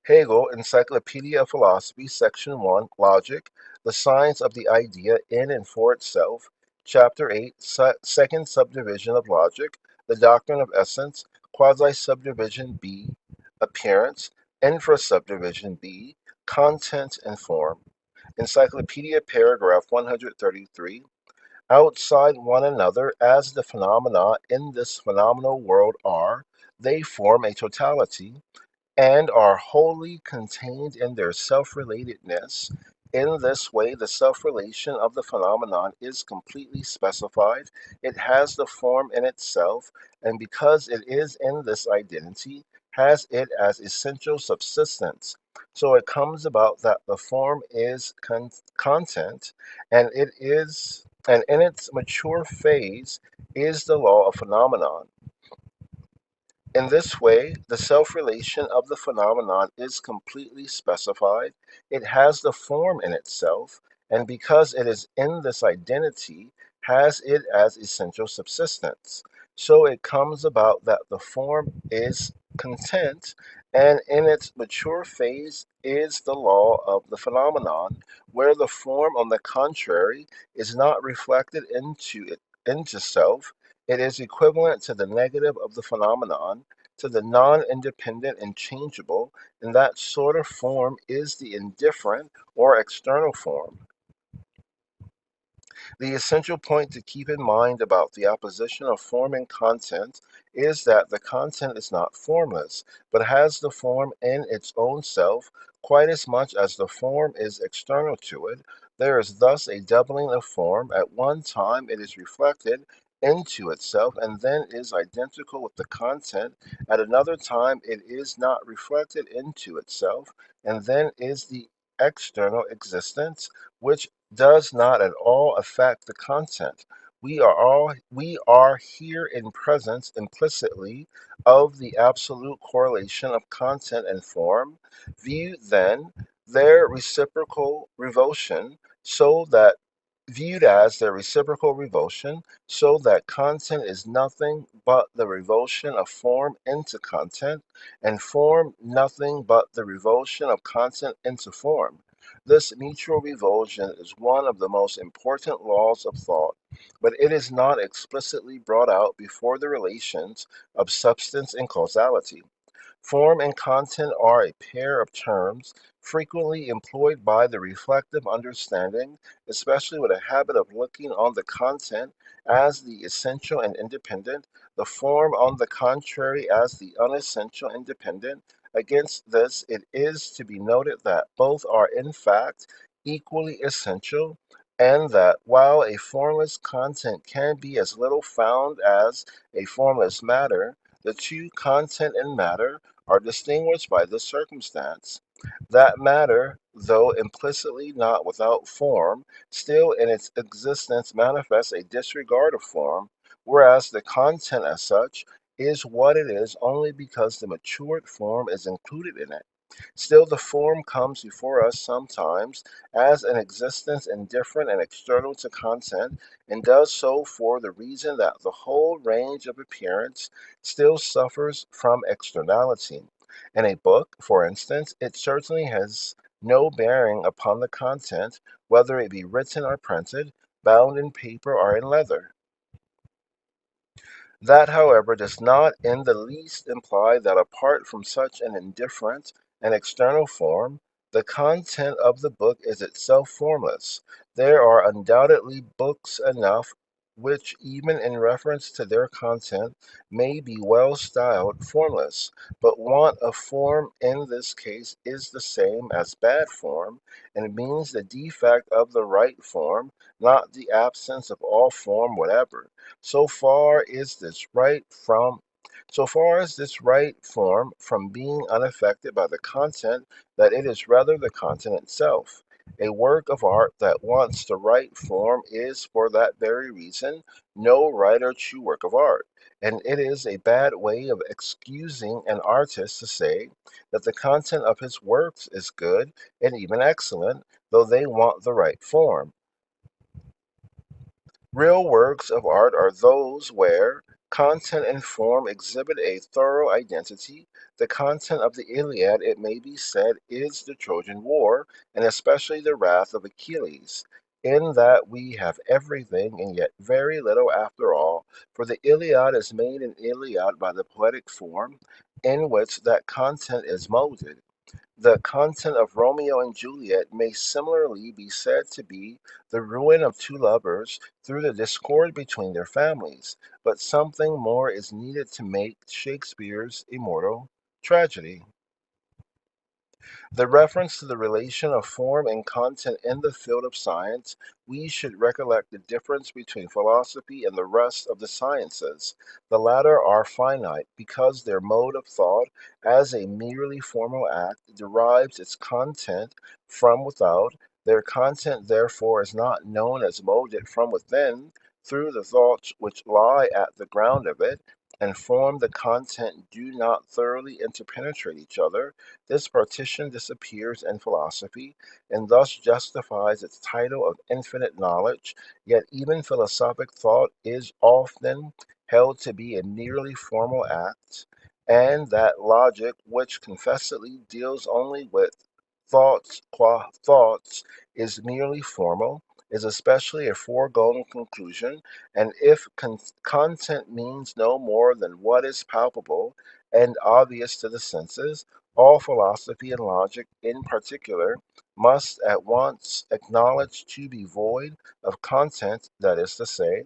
Hegel, Encyclopedia of Philosophy, Section 1, Logic, The Science of the Idea in and for Itself, Chapter 8, Second Subdivision of Logic, The Doctrine of Essence, Quasi-Subdivision B, Appearance, Infra-Subdivision B, Content and Form. Encyclopedia, paragraph 133. Outside one another, as the phenomena in this phenomenal world are, they form a totality and are wholly contained in their self-relatedness. In this way, the self-relation of the phenomenon is completely specified. It has the form in itself, and because it is in this identity, has it as essential subsistence. So it comes about that the form is content, and in its mature phase is the law of phenomenon. In this way, the self-relation of the phenomenon is completely specified. It has the form in itself, and because it is in this identity, has it as essential subsistence. So it comes about that the form is content, and in its mature phase is the law of the phenomenon, where the form, on the contrary, is not reflected into self. It is equivalent to the negative of the phenomenon, to the non-independent and changeable, and that sort of form is the indifferent or external form. The essential point to keep in mind about the opposition of form and content is that the content is not formless, but has the form in its own self quite as much as the form is external to it. There is thus a doubling of form. At one time it is reflected into itself and then is identical with the content. At another time it is not reflected into itself and then is the external existence, which does not at all affect the content. We are here in presence implicitly of the absolute correlation of content and form, viewed then their reciprocal revulsion, so that viewed as their reciprocal revulsion, so that content is nothing but the revulsion of form into content, and form nothing but the revulsion of content into form. This mutual revulsion is one of the most important laws of thought, but it is not explicitly brought out before the relations of substance and causality. Form and content are a pair of terms frequently employed by the reflective understanding, especially with a habit of looking on the content as the essential and independent, the form, on the contrary, as the unessential and dependent. Against this, it is to be noted that both are in fact equally essential, and that while a formless content can be as little found as a formless matter, the two, content and matter, are distinguished by this circumstance: that matter, though implicitly not without form, still in its existence manifests a disregard of form, whereas the content as such is what it is only because the matured form is included in it. Still, the form comes before us sometimes as an existence indifferent and external to content, and does so for the reason that the whole range of appearance still suffers from externality. In a book, for instance, it certainly has no bearing upon the content, whether it be written or printed, bound in paper or in leather. That, however, does not in the least imply that apart from such an indifferent and external form, the content of the book is itself formless. There are undoubtedly books enough which, even in reference to their content, may be well styled formless, but want of form in this case is the same as bad form, and means the defect of the right form, not the absence of all form whatever. So far is this right from so far as this right form from being unaffected by the content that it is rather the content itself. A work of art that wants the right form is for that very reason no right or true work of art, and it is a bad way of excusing an artist to say that the content of his works is good and even excellent, though they want the right form. Real works of art are those where content and form exhibit a thorough identity. The content of the Iliad, it may be said, is the Trojan War, and especially the wrath of Achilles, in that we have everything and yet very little after all, for the Iliad is made an Iliad by the poetic form in which that content is molded. The content of Romeo and Juliet may similarly be said to be the ruin of two lovers through the discord between their families, but something more is needed to make Shakespeare's immortal tragedy. The reference to the relation of form and content in the field of science, we should recollect the difference between philosophy and the rest of the sciences. The latter are finite because their mode of thought, as a merely formal act, derives its content from without. Their content, therefore, is not known as molded from within through the thoughts which lie at the ground of it, and form the content do not thoroughly interpenetrate each other. This partition disappears in philosophy, and thus justifies its title of infinite knowledge, yet even philosophic thought is often held to be a merely formal act, and that logic, which confessedly deals only with thoughts qua thoughts, is merely formal, is especially a foregone conclusion, and if content means no more than what is palpable and obvious to the senses, all philosophy and logic, in particular, must at once acknowledge to be void of content, that is to say,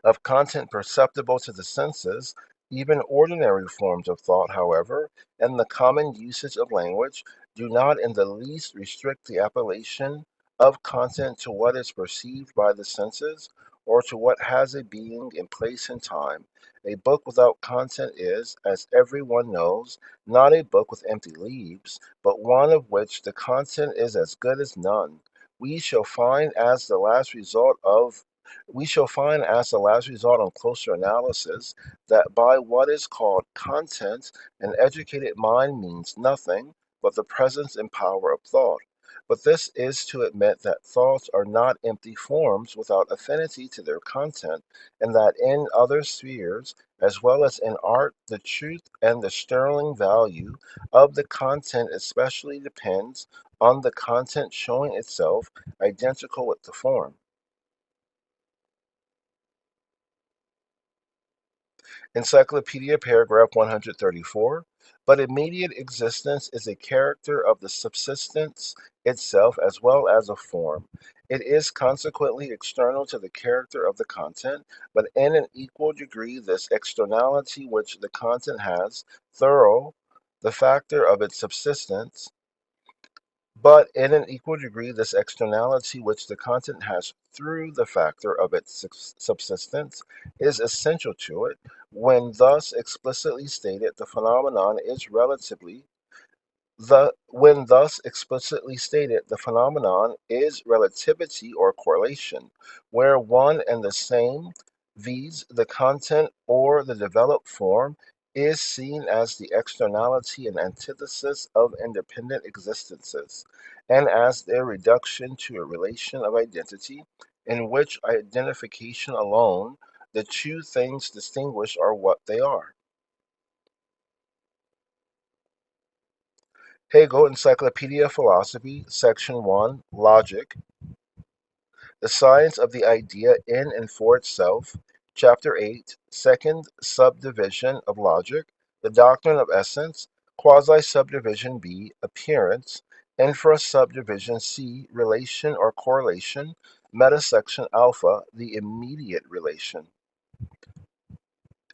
of content perceptible to the senses. Even ordinary forms of thought, however, and the common usage of language, do not in the least restrict the appellation of content to what is perceived by the senses, or to what has a being in place and time. A book without content is, as every one knows, not a book with empty leaves, but one of which the content is as good as none. We shall find as the last result of we shall find as the last result on closer analysis that by what is called content an educated mind means nothing but the presence and power of thought. But this is to admit that thoughts are not empty forms without affinity to their content, and that in other spheres, as well as in art, the truth and the sterling value of the content especially depends on the content showing itself identical with the form. Encyclopedia, paragraph 134. But immediate existence is a character of the subsistence itself as well as a form. It is consequently external to the character of the content, but in an equal degree this externality which the content has, thorough, the factor of its subsistence, but in an equal degree, this externality which the content has through the factor of its subsistence is essential to it. When thus explicitly stated, the phenomenon is relatively when thus explicitly stated, the phenomenon is relativity or correlation, where one and the same, viz., the content or the developed form, is seen as the externality and antithesis of independent existences, and as their reduction to a relation of identity, in which identification alone the two things distinguished are what they are. Hegel, Encyclopedia of Philosophy, Section 1, Logic, The Science of the Idea in and for Itself, Chapter 8, Second Subdivision of Logic, The Doctrine of Essence, Quasi-Subdivision B, Appearance, Infra-Subdivision C, Relation or Correlation, Metasection Alpha, the Immediate Relation.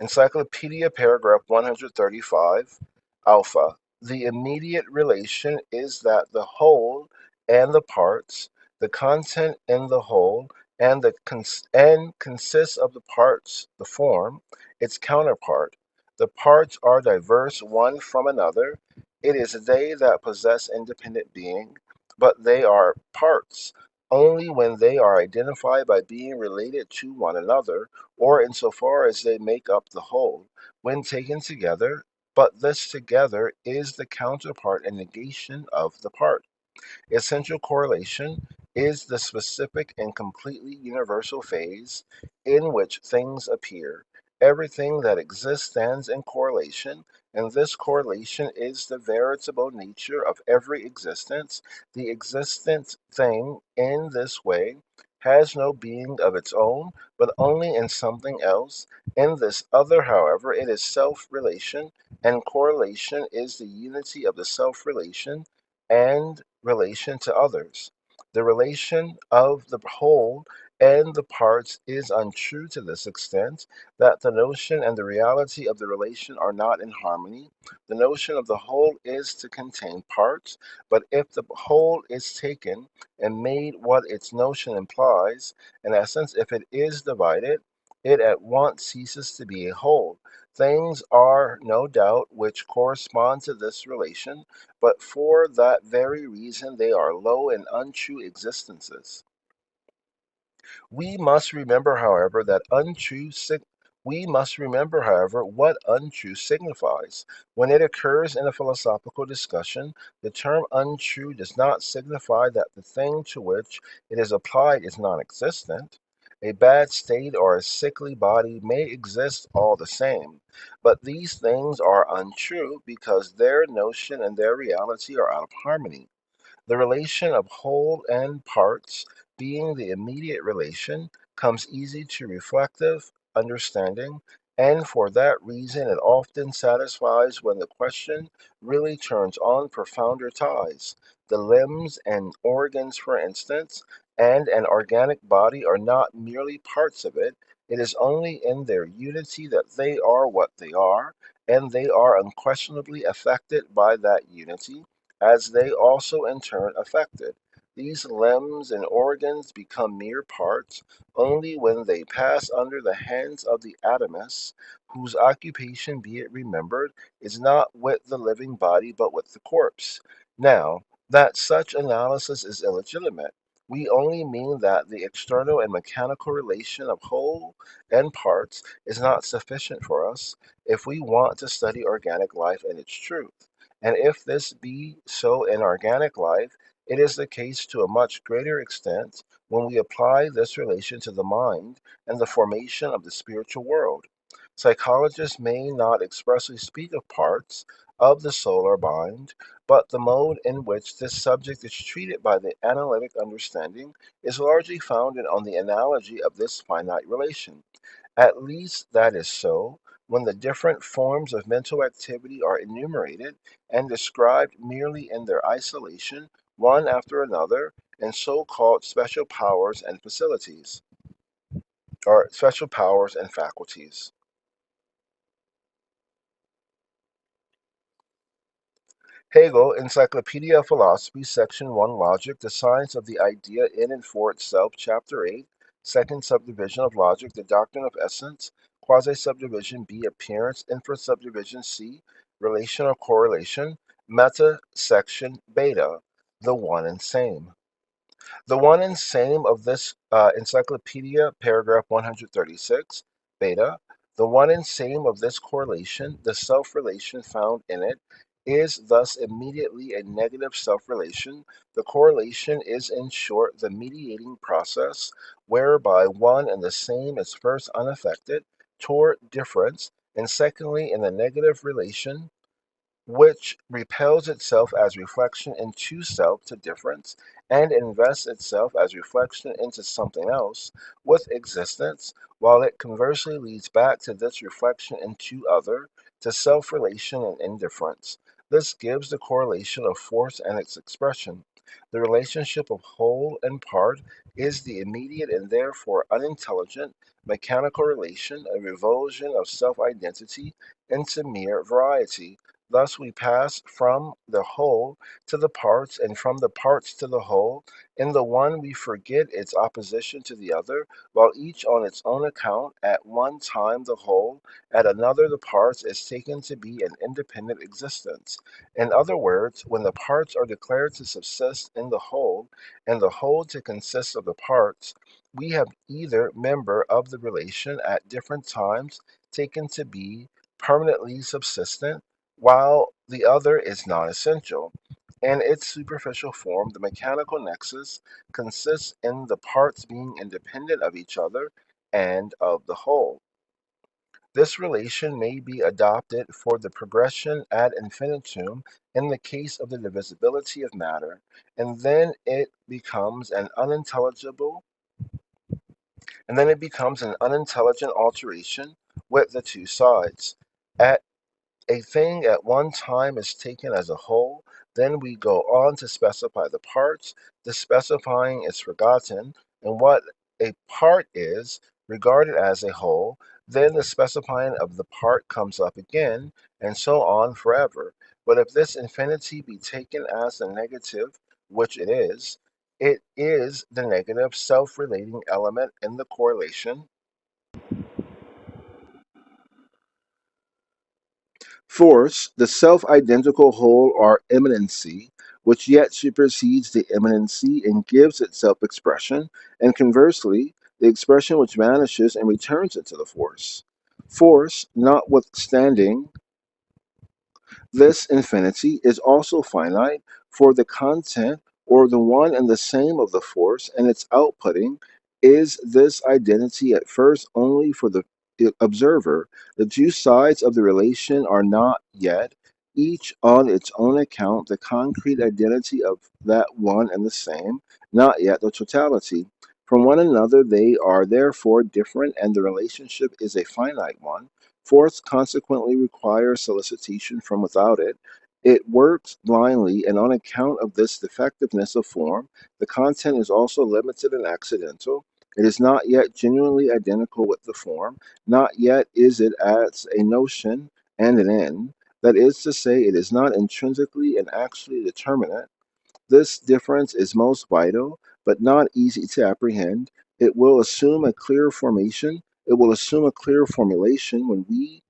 Encyclopedia, paragraph 135, Alpha. The immediate relation is that the whole and the parts, the content in the whole, and consists of the parts, the form, its counterpart. The parts are diverse one from another. It is they that possess independent being, but they are parts only when they are identified by being related to one another or insofar as they make up the whole, when taken together, but this together is the counterpart and negation of the part. Essential correlation is the specific and completely universal phase in which things appear. Everything that exists stands in correlation, and this correlation is the veritable nature of every existence. The existent thing, in this way, has no being of its own, but only in something else. In this other, however, it is self relation, and correlation is the unity of the self relation and relation to others. The relation of the whole and the parts is untrue to this extent that the notion and the reality of the relation are not in harmony. The notion of the whole is to contain parts, but if the whole is taken and made what its notion implies, in essence, if it is divided, it at once ceases to be a whole. Things are, no doubt, which correspond to this relation, but for that very reason they are low and untrue existences. We must remember, however, that untrue sig- we must remember, however, what untrue signifies. When it occurs in a philosophical discussion, the term untrue does not signify that the thing to which it is applied is non existent. A bad state or a sickly body may exist all the same, but these things are untrue because their notion and their reality are out of harmony. The relation of whole and parts, being the immediate relation, comes easy to reflective understanding, and for that reason it often satisfies when the question really turns on profounder ties. The limbs and organs, for instance, and an organic body are not merely parts of it. It is only in their unity that they are what they are, and they are unquestionably affected by that unity as they also in turn affect it. These limbs and organs become mere parts only when they pass under the hands of the atomists, whose occupation, be it remembered, is not with the living body but with the corpse. Now, that such analysis is illegitimate. We only mean that the external and mechanical relation of whole and parts is not sufficient for us if we want to study organic life and its truth. And if this be so in organic life, it is the case to a much greater extent when we apply this relation to the mind and the formation of the spiritual world. Psychologists may not expressly speak of parts of the soul or mind, but the mode in which this subject is treated by the analytic understanding is largely founded on the analogy of this finite relation. At least that is so when the different forms of mental activity are enumerated and described merely in their isolation, one after another, in so called special powers and facilities, or special powers and faculties. Hegel, Encyclopedia of Philosophy, Section 1, Logic, The Science of the Idea in and for Itself, Chapter 8, Second Subdivision of Logic, The Doctrine of Essence, Quasi-Subdivision B, Appearance, Infra-Subdivision C, Relation or Correlation, Meta-Section Beta, the one and same. The one and same of this encyclopedia, paragraph 136, beta, the one and same of this correlation, the self relation found in it, is thus immediately a negative self relation. The correlation is, in short, the mediating process whereby one and the same is first unaffected toward difference, and secondly, in the negative relation which repels itself as reflection into self to difference, and invests itself as reflection into something else with existence, while it conversely leads back to this reflection into other, to self relation and indifference. This gives the correlation of force and its expression. The relationship of whole and part is the immediate and therefore unintelligent mechanical relation, a revulsion of self identity into mere variety. Thus we pass from the whole to the parts, and from the parts to the whole. In the one we forget its opposition to the other, while each on its own account, at one time the whole, at another the parts, is taken to be an independent existence. In other words, when the parts are declared to subsist in the whole, and the whole to consist of the parts, we have either member of the relation at different times taken to be permanently subsistent, while the other is non-essential. In its superficial form, the mechanical nexus consists in the parts being independent of each other and of the whole. This relation may be adopted for the progression ad infinitum in the case of the divisibility of matter, and then it becomes an unintelligent alteration with the two sides. At A thing at one time is taken as a whole, then we go on to specify the parts. The specifying is forgotten, and what a part is regarded as a whole. Then the specifying of the part comes up again, and so on forever. But if this infinity be taken as the negative, which it is the negative self relating element in the correlation. Force, the self-identical whole or immanency, which yet supersedes the immanency and gives itself expression, and conversely, the expression which vanishes and returns into the force. Force, notwithstanding this infinity is also finite, for the content or the one and the same of the force and its outputting is this identity at first only for the observer. The two sides of the relation are not yet, each on its own account, the concrete identity of that one and the same, not yet the totality. From one another they are therefore different, and the relationship is a finite one. Force consequently requires solicitation from without it. It works blindly, and on account of this defectiveness of form, the content is also limited and accidental. It is not yet genuinely identical with the form, not yet is it as a notion and an end. That is to say, it is not intrinsically and actually determinate. This difference is most vital, but not easy to apprehend. It will assume a clear formulation when we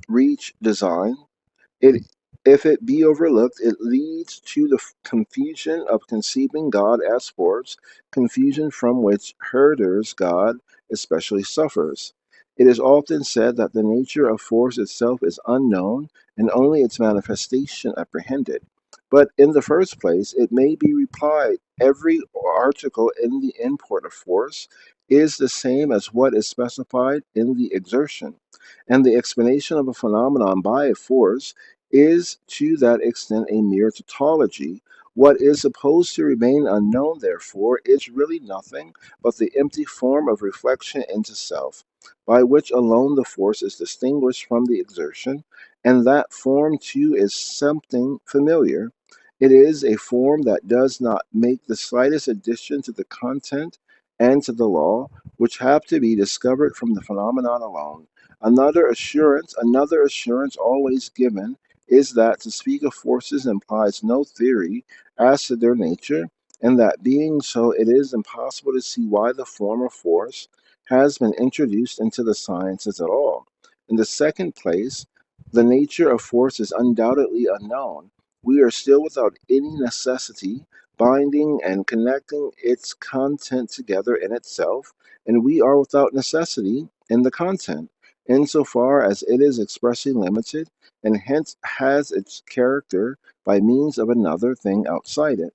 reach design. It, if it be overlooked, it leads to the confusion of conceiving God as force, confusion from which Herder's God especially suffers. It is often said that the nature of force itself is unknown and only its manifestation apprehended. But in the first place, it may be replied every article in the import of force is the same as what is specified in the exertion, and the explanation of a phenomenon by a force is to that extent a mere tautology. What is supposed to remain unknown, therefore, is really nothing but the empty form of reflection into self, by which alone the force is distinguished from the exertion, and that form too is something familiar. It is a form that does not make the slightest addition to the content and to the law, which have to be discovered from the phenomenon alone. Another assurance always given is that to speak of forces implies no theory as to their nature, and that being so, it is impossible to see why the form of force has been introduced into the sciences at all. In the second place, the nature of force is undoubtedly unknown. We are still without any necessity binding and connecting its content together in itself, and we are without necessity in the content, insofar as it is expressly limited and hence has its character by means of another thing outside it.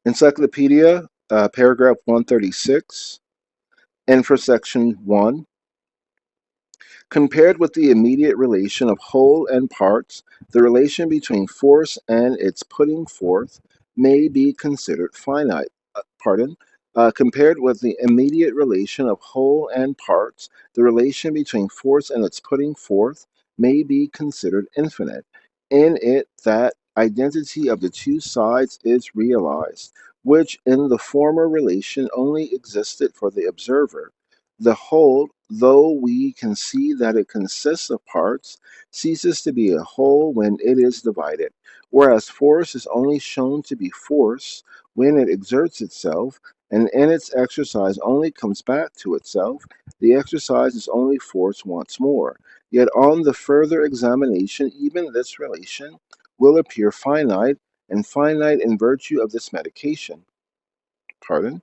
Encyclopedia, paragraph 136, and for section 1, compared with the immediate relation of whole and parts, the relation between force and its putting forth may be considered finite. Compared with the immediate relation of whole and parts, the relation between force and its putting forth may be considered infinite. In it, that identity of the two sides is realized, which in the former relation only existed for the observer. The whole, though we can see that it consists of parts, ceases to be a whole when it is divided, whereas force is only shown to be force when it exerts itself, and in its exercise only comes back to itself. The exercise is only force once more. Yet on the further examination, even this relation will appear finite, and finite in virtue of this medication. Pardon?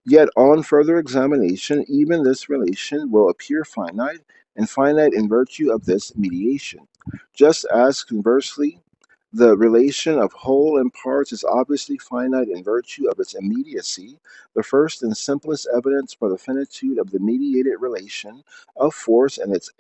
Yet on further examination, even this relation will appear finite, and finite in virtue of this mediation. Just as conversely, the relation of whole and parts is obviously finite in virtue of its immediacy. The first and simplest evidence for the finitude of the mediated relation of force and its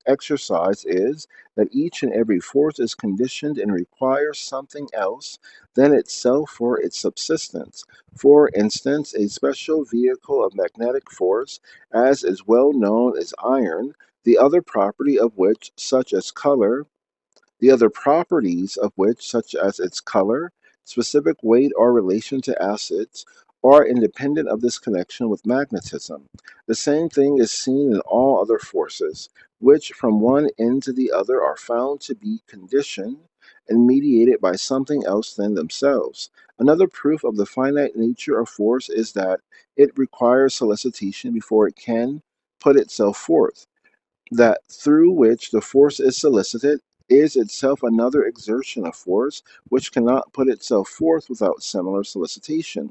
exercise is that each and every force is conditioned and requires something else than itself for its subsistence. For instance, a special vehicle of magnetic force, as is well known as iron, the other property of which, such as color, the other properties of which, such as its color, specific weight, or relation to acids, are independent of this connection with magnetism. The same thing is seen in all other forces, which from one end to the other are found to be conditioned and mediated by something else than themselves. Another proof of the finite nature of force is that it requires solicitation before it can put itself forth. That through which the force is solicited is itself another exertion of force, which cannot put itself forth without similar solicitation.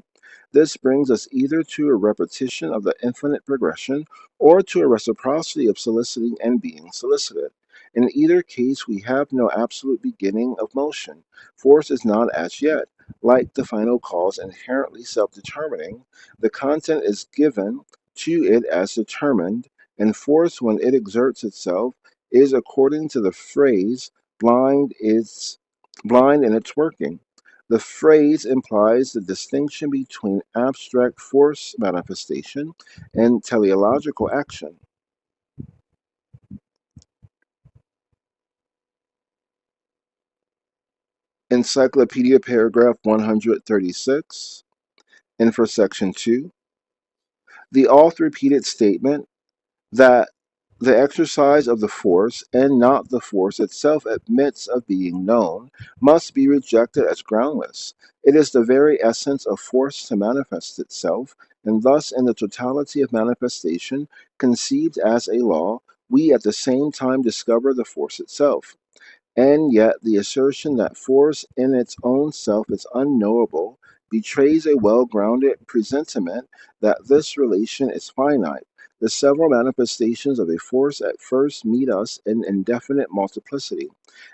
This brings us either to a repetition of the infinite progression or to a reciprocity of soliciting and being solicited. In either case, we have no absolute beginning of motion. Force is not as yet, like the final cause, inherently self determining. The content is given to it as determined, and force, when it exerts itself, is, according to the phrase, blind in its working. The phrase implies the distinction between abstract force manifestation and teleological action. Encyclopedia paragraph 136, and for section 2, the oft repeated statement that the exercise of the force, and not the force itself, admits of being known, must be rejected as groundless. It is the very essence of force to manifest itself, and thus, in the totality of manifestation, conceived as a law, we at the same time discover the force itself. And yet, the assertion that force in its own self is unknowable betrays a well grounded presentiment that this relation is finite. The several manifestations of a force at first meet us in indefinite multiplicity,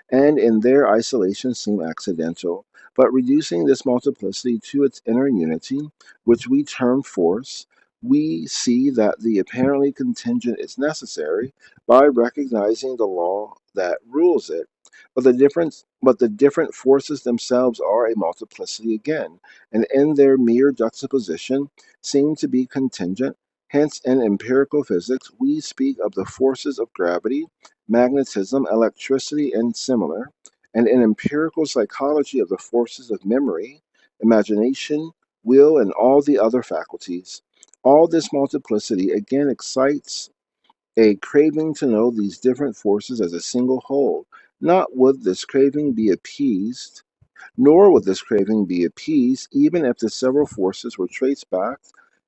and in their isolation seem accidental. But reducing this multiplicity to its inner unity, which we term force, we see that the apparently contingent is necessary by recognizing the law that rules it. But the different forces themselves are a multiplicity again, and in their mere juxtaposition seem to be contingent. Hence, in empirical physics, we speak of the forces of gravity, magnetism, electricity, and similar, and in empirical psychology of the forces of memory, imagination, will, and all the other faculties. All this multiplicity again excites a craving to know these different forces as a single whole. Not would this craving be appeased, Nor would this craving be appeased even if the several forces were traced back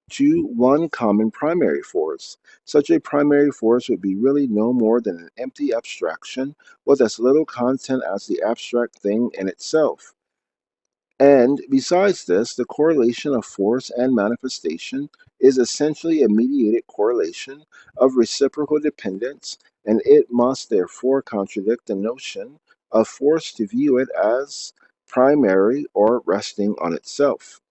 to one common primary force. Such a primary force would be really no more than an empty abstraction with as little content as the abstract thing in itself. And besides this, the correlation of force and manifestation is essentially a mediated correlation of reciprocal dependence, and it must therefore contradict the notion of force to view it as primary or resting on itself.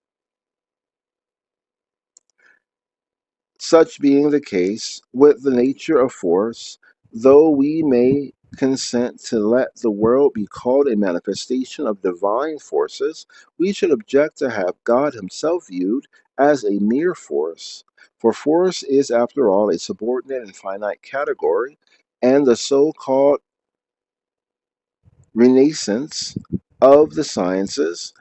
Such being the case with the nature of force, though we may consent to let the world be called a manifestation of divine forces, we should object to have God himself viewed as a mere force. For force is, after all, a subordinate and finite category, and the so called Renaissance of the sciences,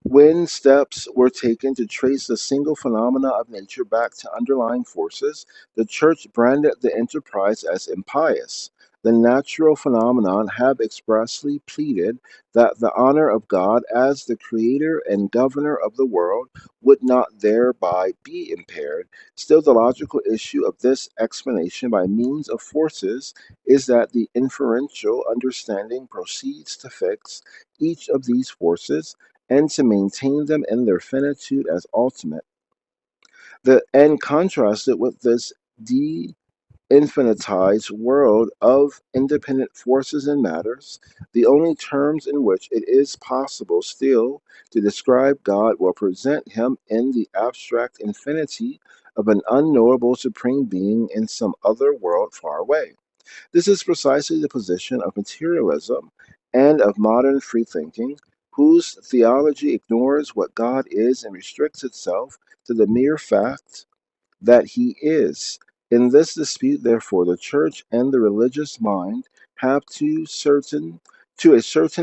when steps were taken to trace the single phenomena of nature back to underlying forces, the Church branded the enterprise as impious. The natural phenomenon have expressly pleaded that the honor of God as the creator and governor of the world would not thereby be impaired. Still, the logical issue of this explanation by means of forces is that the inferential understanding proceeds to fix each of these forces and to maintain them in their finitude as ultimate. And contrasted with this de-infinitized world of independent forces and matters, the only terms in which it is possible still to describe God will present him in the abstract infinity of an unknowable supreme being in some other world far away. This is precisely the position of materialism and of modern freethinking, whose theology ignores what God is and restricts itself to the mere fact that he is. In this dispute, therefore, the church and the religious mind have to a certain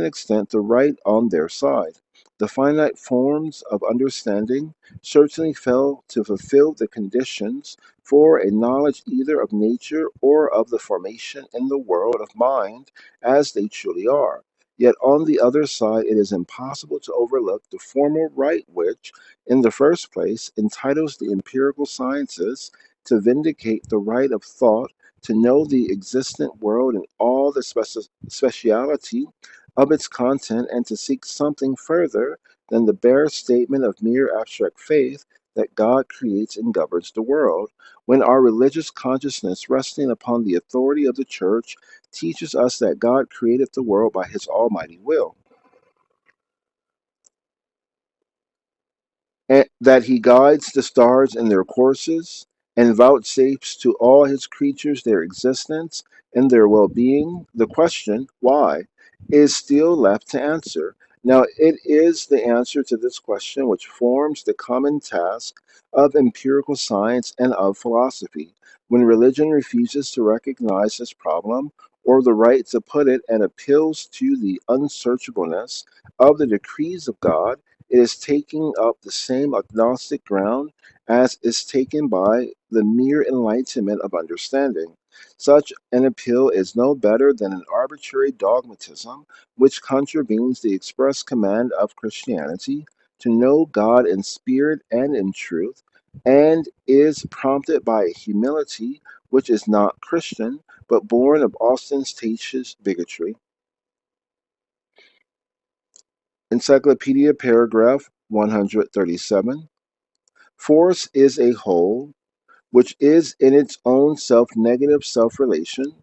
extent the right on their side. The finite forms of understanding certainly fail to fulfill the conditions for a knowledge either of nature or of the formation in the world of mind as they truly are. Yet on the other side, it is impossible to overlook the formal right which, in the first place, entitles the empirical sciences to vindicate the right of thought to know the existent world and all the speciality of its content, and to seek something further than the bare statement of mere abstract faith that God creates and governs the world, when our religious consciousness, resting upon the authority of the church, teaches us that God created the world by his almighty will, and that he guides the stars in their courses and vouchsafes to all his creatures their existence and their well being, the question, why, is still left to answer. Now, it is the answer to this question which forms the common task of empirical science and of philosophy. When religion refuses to recognize this problem, or the right to put it, and appeals to the unsearchableness of the decrees of God, it is taking up the same agnostic ground as is taken by the mere enlightenment of understanding. Such an appeal is no better than an arbitrary dogmatism which contravenes the express command of Christianity to know God in spirit and in truth, and is prompted by a humility which is not Christian, but born of ostentatious bigotry. Encyclopedia, paragraph 137. Force is a whole, which is in its own self negative self relation,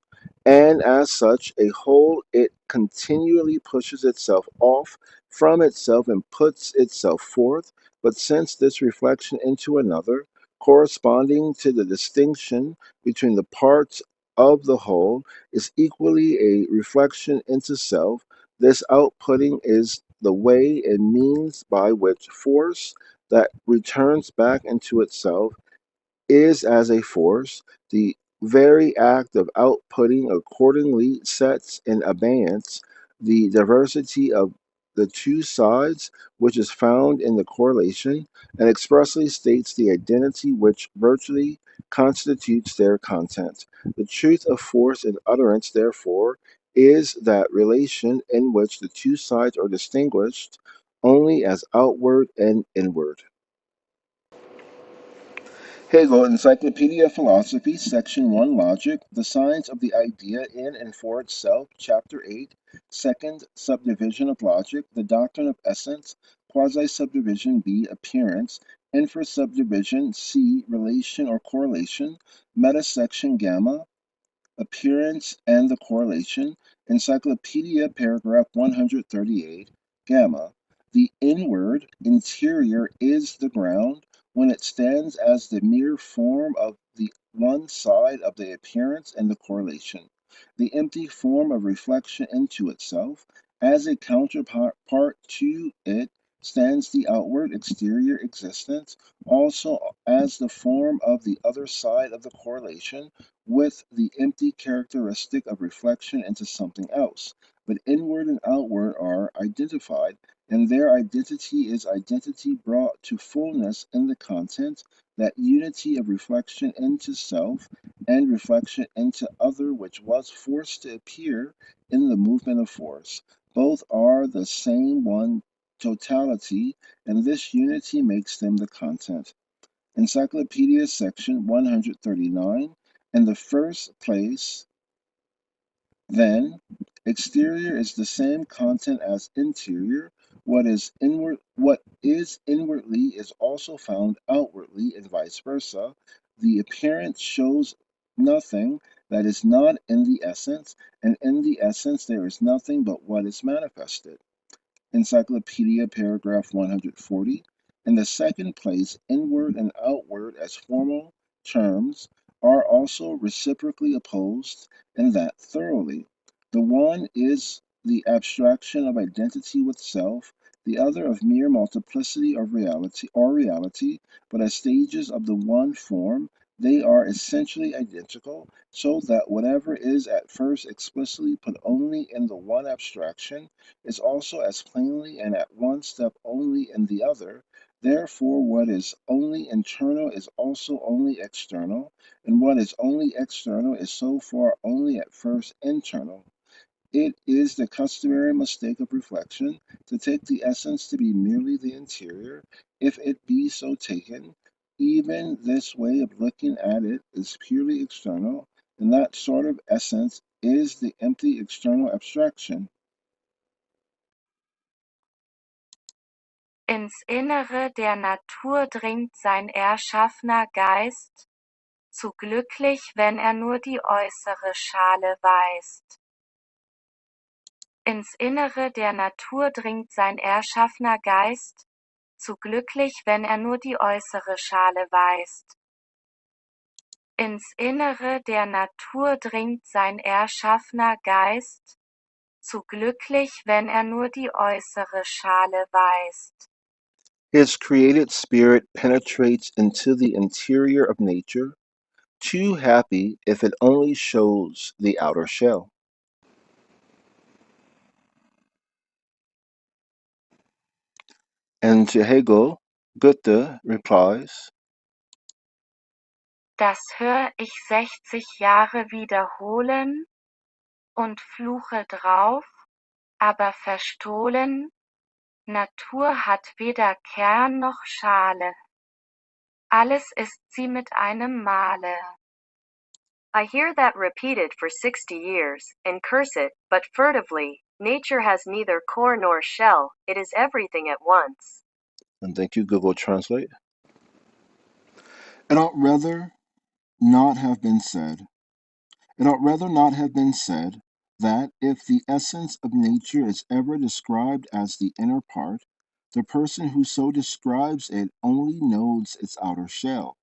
and as such a whole it continually pushes itself off from itself and puts itself forth. But since this reflection into another, corresponding to the distinction between the parts of the whole, is equally a reflection into self, this outputting is the way and means by which force that returns back into itself is as a force. The very act of outputting accordingly sets in abeyance the diversity of the two sides which is found in the correlation, and expressly states the identity which virtually constitutes their content. The truth of force and utterance, therefore, is that relation in which the two sides are distinguished only as outward and inward. Hegel, Encyclopedia of Philosophy, Section 1, Logic, The Science of the Idea in and for Itself, Chapter 8, Second Subdivision of Logic, The Doctrine of Essence, Quasi-Subdivision B, Appearance, Infra-Subdivision C, Relation or Correlation, Meta-Section Gamma, Appearance and the Correlation, Encyclopedia, paragraph 138, Gamma. The inward, interior is the ground when it stands as the mere form of the one side of the appearance and the correlation, the empty form of reflection into itself. As a counterpart to it stands the outward exterior existence, also as the form of the other side of the correlation, with the empty characteristic of reflection into something else. But inward and outward are identified, and their identity is identity brought to fullness in the content, that unity of reflection into self and reflection into other which was forced to appear in the movement of force. Both are the same one totality, and this unity makes them the content. Encyclopedia section 139. In the first place, then, exterior is the same content as interior. What is inwardly is also found outwardly, and vice versa. The appearance shows nothing that is not in the essence, and in the essence there is nothing but what is manifested. Encyclopedia, paragraph 140. In the second place, inward and outward as formal terms are also reciprocally opposed, and that thoroughly. The one is the abstraction of identity with self, the other of mere multiplicity of reality, but as stages of the one form, they are essentially identical, so that whatever is at first explicitly put only in the one abstraction is also as plainly and at one step only in the other. Therefore, what is only internal is also only external, and what is only external is so far only at first internal. It is the customary mistake of reflection to take the essence to be merely the interior, if it be so taken. Even this way of looking at it is purely external, and that sort of essence is the empty external abstraction. Ins Innere der Natur dringt sein erschaffener Geist, zu glücklich, wenn er nur die äußere Schale weist. Ins Innere der Natur dringt sein erschaffener Geist, zu glücklich, wenn er nur die äußere Schale weist. Ins Innere der Natur dringt sein erschaffener Geist, zu glücklich, wenn er nur die äußere Schale weist. His created spirit penetrates into the interior of nature, too happy if it only shows the outer shell. And to Hegel, Goethe replies, Das hör ich 60 Jahre wiederholen und fluche drauf, aber verstohlen, Natur hat weder Kern noch Schale. Alles ist sie mit einem Male. I hear that repeated for 60 years, and curse it, but furtively. Nature has neither core nor shell, it is everything at once. and thank you, Google Translate. It ought rather not have been said. It ought rather not have been said that if the essence of nature is ever described as the inner part, the person who so describes it only knows its outer shell.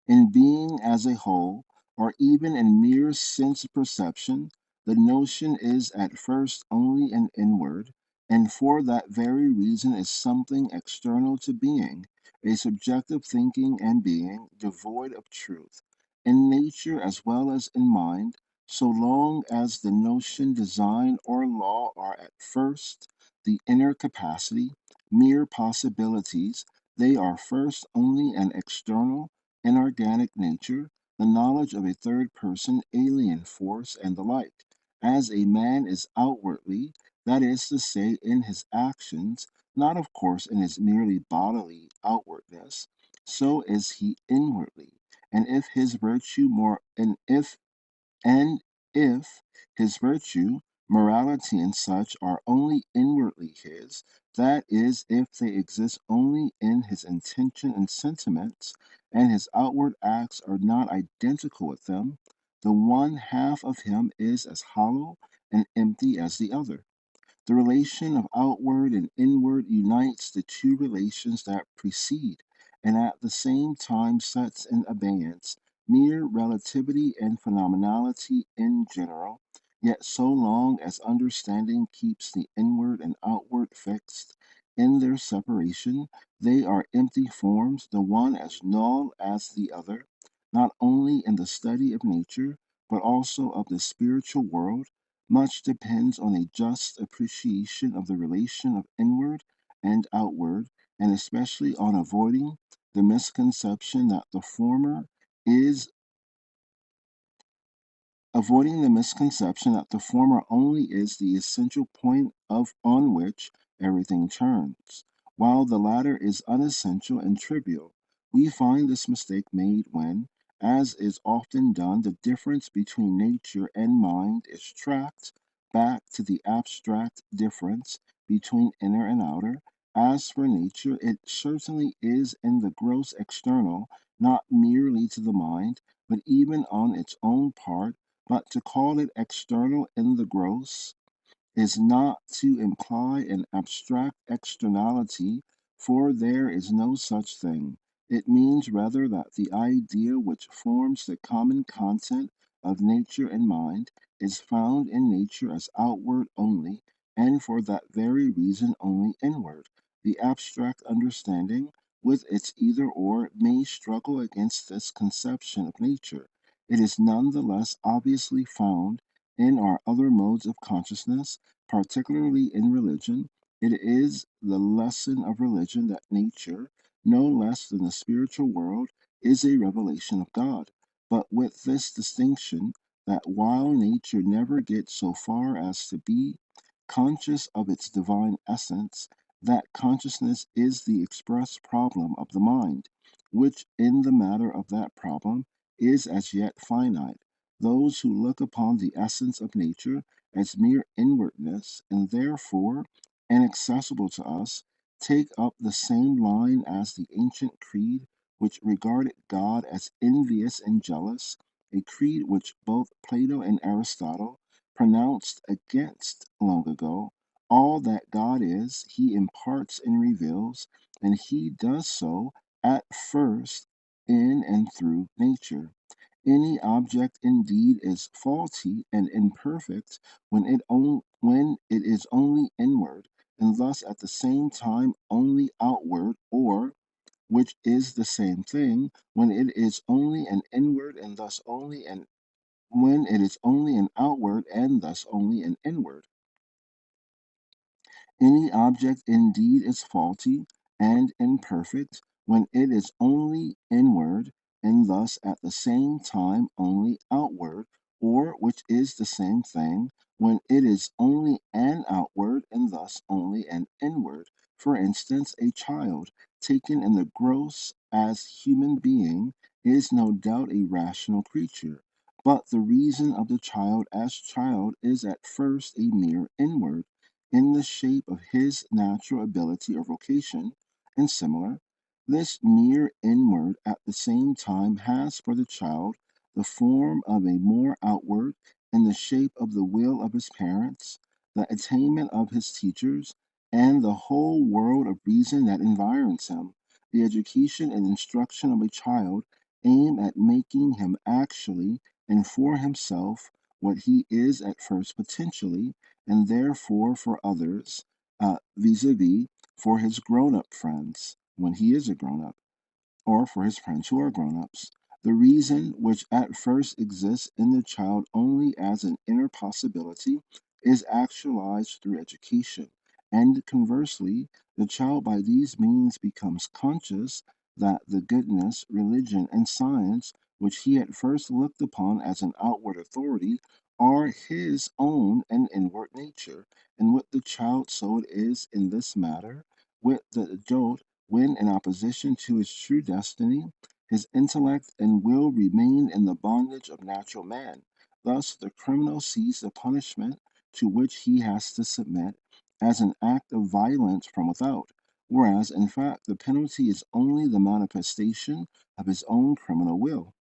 In being as a whole, or even in mere sense perception, the notion is at first only an inward, and for that very reason is something external to being, a subjective thinking and being, devoid of truth. In nature as well as in mind, so long as the notion, design, or law are at first the inner capacity, mere possibilities, they are first only an external, inorganic nature, the knowledge of a third person, alien force, and the like. As a man is outwardly, that is to say, in his actions, not of course in his merely bodily outwardness, so is he inwardly. And if his virtue more and if his virtue, morality, and such are only inwardly his, that is, if they exist only in his intention and sentiments, and his outward acts are not identical with them, the one half of him is as hollow and empty as the other. The relation of outward and inward unites the two relations that precede, and at the same time sets in abeyance mere relativity and phenomenality in general, yet so long as understanding keeps the inward and outward fixed in their separation, they are empty forms, the one as null as the other, not only in the study of nature, but also of the spiritual world. Much depends on a just appreciation of the relation of inward and outward, and especially on avoiding the misconception that the former is only is the essential point of on which everything turns, while the latter is unessential and trivial. We find this mistake made when, as is often done, the difference between nature and mind is tracked back to the abstract difference between inner and outer. As for nature, it certainly is in the gross external, not merely to the mind, but even on its own part, but to call it external in the gross is not to imply an abstract externality, for there is no such thing. It means rather that the idea which forms the common content of nature and mind is found in nature as outward only, and for that very reason only inward. The abstract understanding, with its either or, may struggle against this conception of nature. It is none the less obviously found in our other modes of consciousness, particularly in religion. It is the lesson of religion that nature, no less than the spiritual world, is a revelation of God, but with this distinction that while nature never gets so far as to be conscious of its divine essence, that consciousness is the express problem of the mind, which in the matter of that problem is as yet finite. Those who look upon the essence of nature as mere inwardness, and therefore inaccessible to us, take up the same line as the ancient creed which regarded God as envious and jealous, a creed which both Plato and Aristotle pronounced against long ago. All that God is, he imparts and reveals, and he does so at first in and through nature. Any object indeed is faulty and imperfect when it is only inward, and thus at the same time only outward, or, which is the same thing, when it is only an inward and thus only an when it is only an outward and thus only an inward. Any object indeed is faulty and imperfect when it is only inward and thus at the same time only outward, or which is the same thing, when it is only an outward and thus only an inward. For instance, a child, taken in the gross as human being, is no doubt a rational creature, but the reason of the child as child is at first a mere inward in the shape of his natural ability or vocation, and similar. This mere inward at the same time has for the child the form of a more outward in the shape of the will of his parents, the attainment of his teachers, and the whole world of reason that environs him. The education and instruction of a child aim at making him actually and for himself what he is at first potentially, and therefore for others, vis-a-vis for his grown-up friends when he is a grown-up, or for his friends who are grown-ups. The reason which at first exists in the child only as an inner possibility is actualized through education, and conversely, the child by these means becomes conscious that the goodness, religion, and science, which he at first looked upon as an outward authority, are his own and inward nature, and with the child so it is in this matter. With the adult, when in opposition to his true destiny, his intellect and will remain in the bondage of natural man. Thus, the criminal sees the punishment to which he has to submit as an act of violence from without, whereas, in fact, the penalty is only the manifestation of his own criminal will.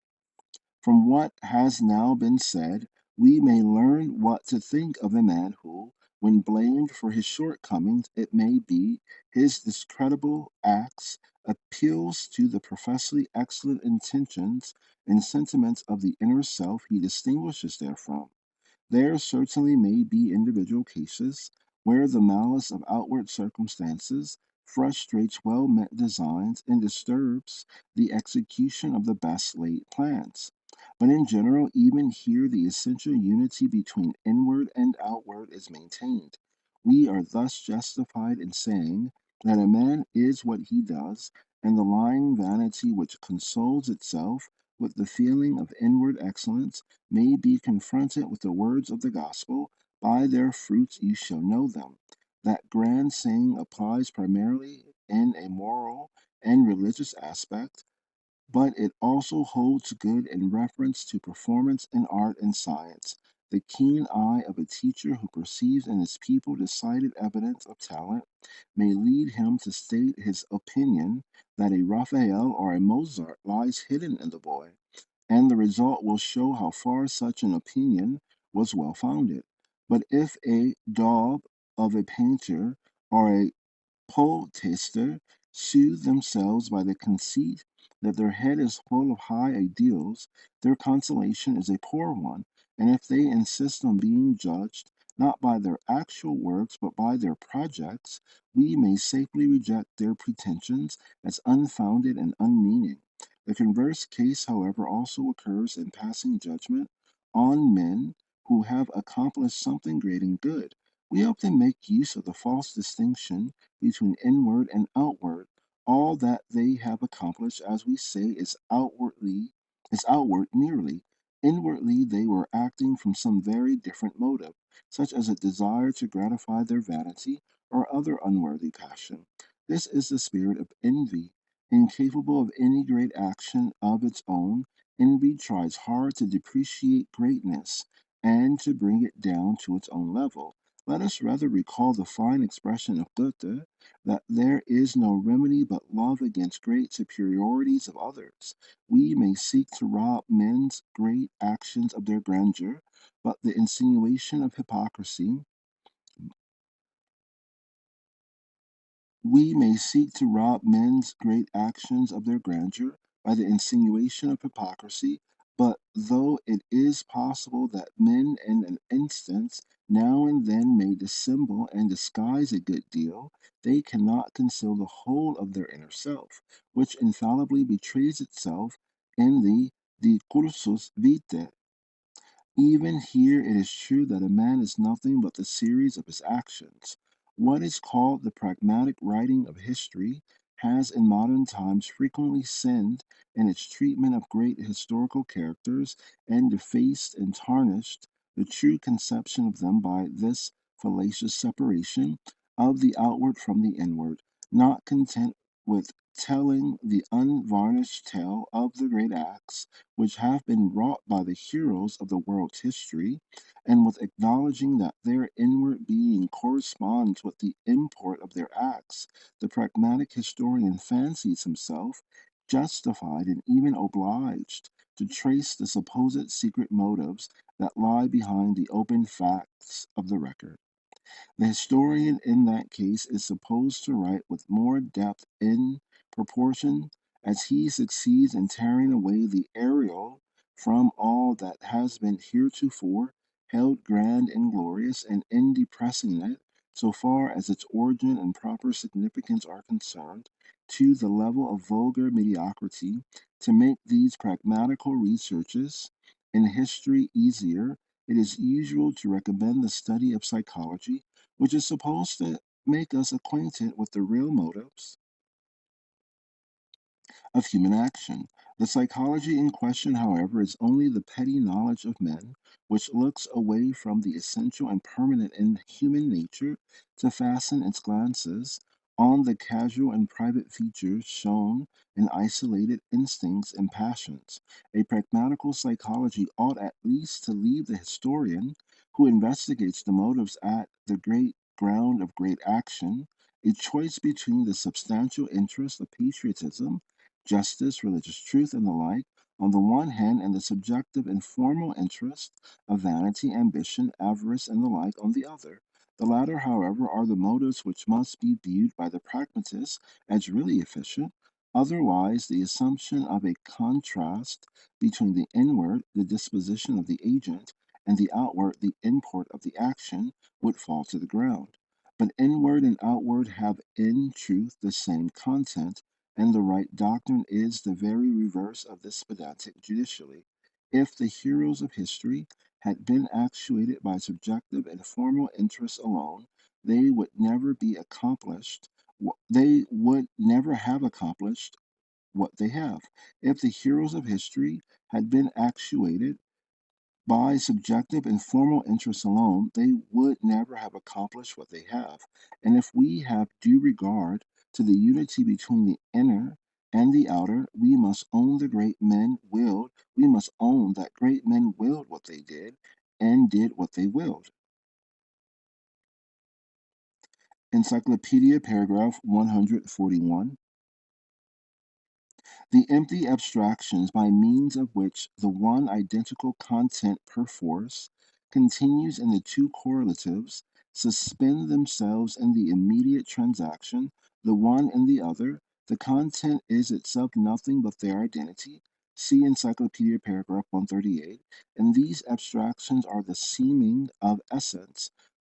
From what has now been said, we may learn what to think of a man who, When blamed for his shortcomings, it may be his discreditable acts appeals to the professedly excellent intentions and sentiments of the inner self he distinguishes therefrom. There certainly may be individual cases where the malice of outward circumstances frustrates well meant designs and disturbs the execution of the best laid plans. But in general, even here, the essential unity between inward and outward is maintained. We are thus justified in saying that a man is what he does, and the lying vanity which consoles itself with the feeling of inward excellence may be confronted with the words of the gospel, by their fruits you shall know them. That grand saying applies primarily in a moral and religious aspect, but it also holds good in reference to performance in art and science. The keen eye of a teacher who perceives in his pupil decided evidence of talent may lead him to state his opinion that a Raphael or a Mozart lies hidden in the boy, and the result will show how far such an opinion was well founded. But if a daub of a painter or a poetaster soothe themselves by the conceit that their head is full of high ideals, their consolation is a poor one, and if they insist on being judged not by their actual works but by their projects, we may safely reject their pretensions as unfounded and unmeaning. The converse case, however, also occurs in passing judgment on men who have accomplished something great and good. We often make use of the false distinction between inward and outward. All that they have accomplished, as we say, is outward merely. Inwardly they were acting from some very different motive, such as a desire to gratify their vanity or other unworthy passion. This is the spirit of envy. Incapable of any great action of its own, envy tries hard to depreciate greatness and to bring it down to its own level. Let us rather recall the fine expression of Goethe that there is no remedy but love against great superiorities of others. We may seek to rob men's great actions of their grandeur, but the insinuation of hypocrisy We may seek to rob men's great actions of their grandeur by the insinuation of hypocrisy, but though it is possible that men in an instance now and then may dissemble and disguise a good deal, they cannot conceal the whole of their inner self, which infallibly betrays itself in the discursus vitae. Even here it is true that a man is nothing but the series of his actions. What is called the pragmatic writing of history has in modern times frequently sinned in its treatment of great historical characters and defaced and tarnished the true conception of them by this fallacious separation of the outward from the inward, not content with telling the unvarnished tale of the great acts which have been wrought by the heroes of the world's history, and with acknowledging that their inward being corresponds with the import of their acts, the pragmatic historian fancies himself justified and even obliged to trace the supposed secret motives that lie behind the open facts of the record. The historian in that case is supposed to write with more depth in proportion as he succeeds in tearing away the aureole from all that has been heretofore held grand and glorious, and in depressing it, so far as its origin and proper significance are concerned, to the level of vulgar mediocrity. To make these pragmatical researches in history easier, it is usual to recommend the study of psychology, which is supposed to make us acquainted with the real motives of human action. The psychology in question, however, is only the petty knowledge of men, which looks away from the essential and permanent in human nature to fasten its glances on the casual and private features shown in isolated instincts and passions. A pragmatical psychology ought at least to leave the historian, who investigates the motives at the great ground of great action, a choice between the substantial interest of patriotism, justice, religious truth, and the like, on the one hand, and the subjective and formal interest of vanity, ambition, avarice, and the like on the other. The latter, however, are the motives which must be viewed by the pragmatist as really efficient. Otherwise, the assumption of a contrast between the inward, the disposition of the agent, and the outward, the import of the action, would fall to the ground. But inward and outward have in truth the same content, and the right doctrine is the very reverse of this pedantic judicially. If the heroes of history had been actuated by subjective and formal interests alone, they would never be accomplished. They would never have accomplished what they have. If the heroes of history had been actuated by subjective and formal interests alone, they would never have accomplished what they have. And if we have due regard to the unity between the inner and the outer, we must own that great men willed what they did and did what they willed. Encyclopedia, paragraph 141. The empty abstractions by means of which the one identical content perforce continues in the two correlatives suspend themselves in the immediate transaction, the one and the other. The content is itself nothing but their identity. See Encyclopedia, paragraph 138. And these abstractions are the seeming of essence,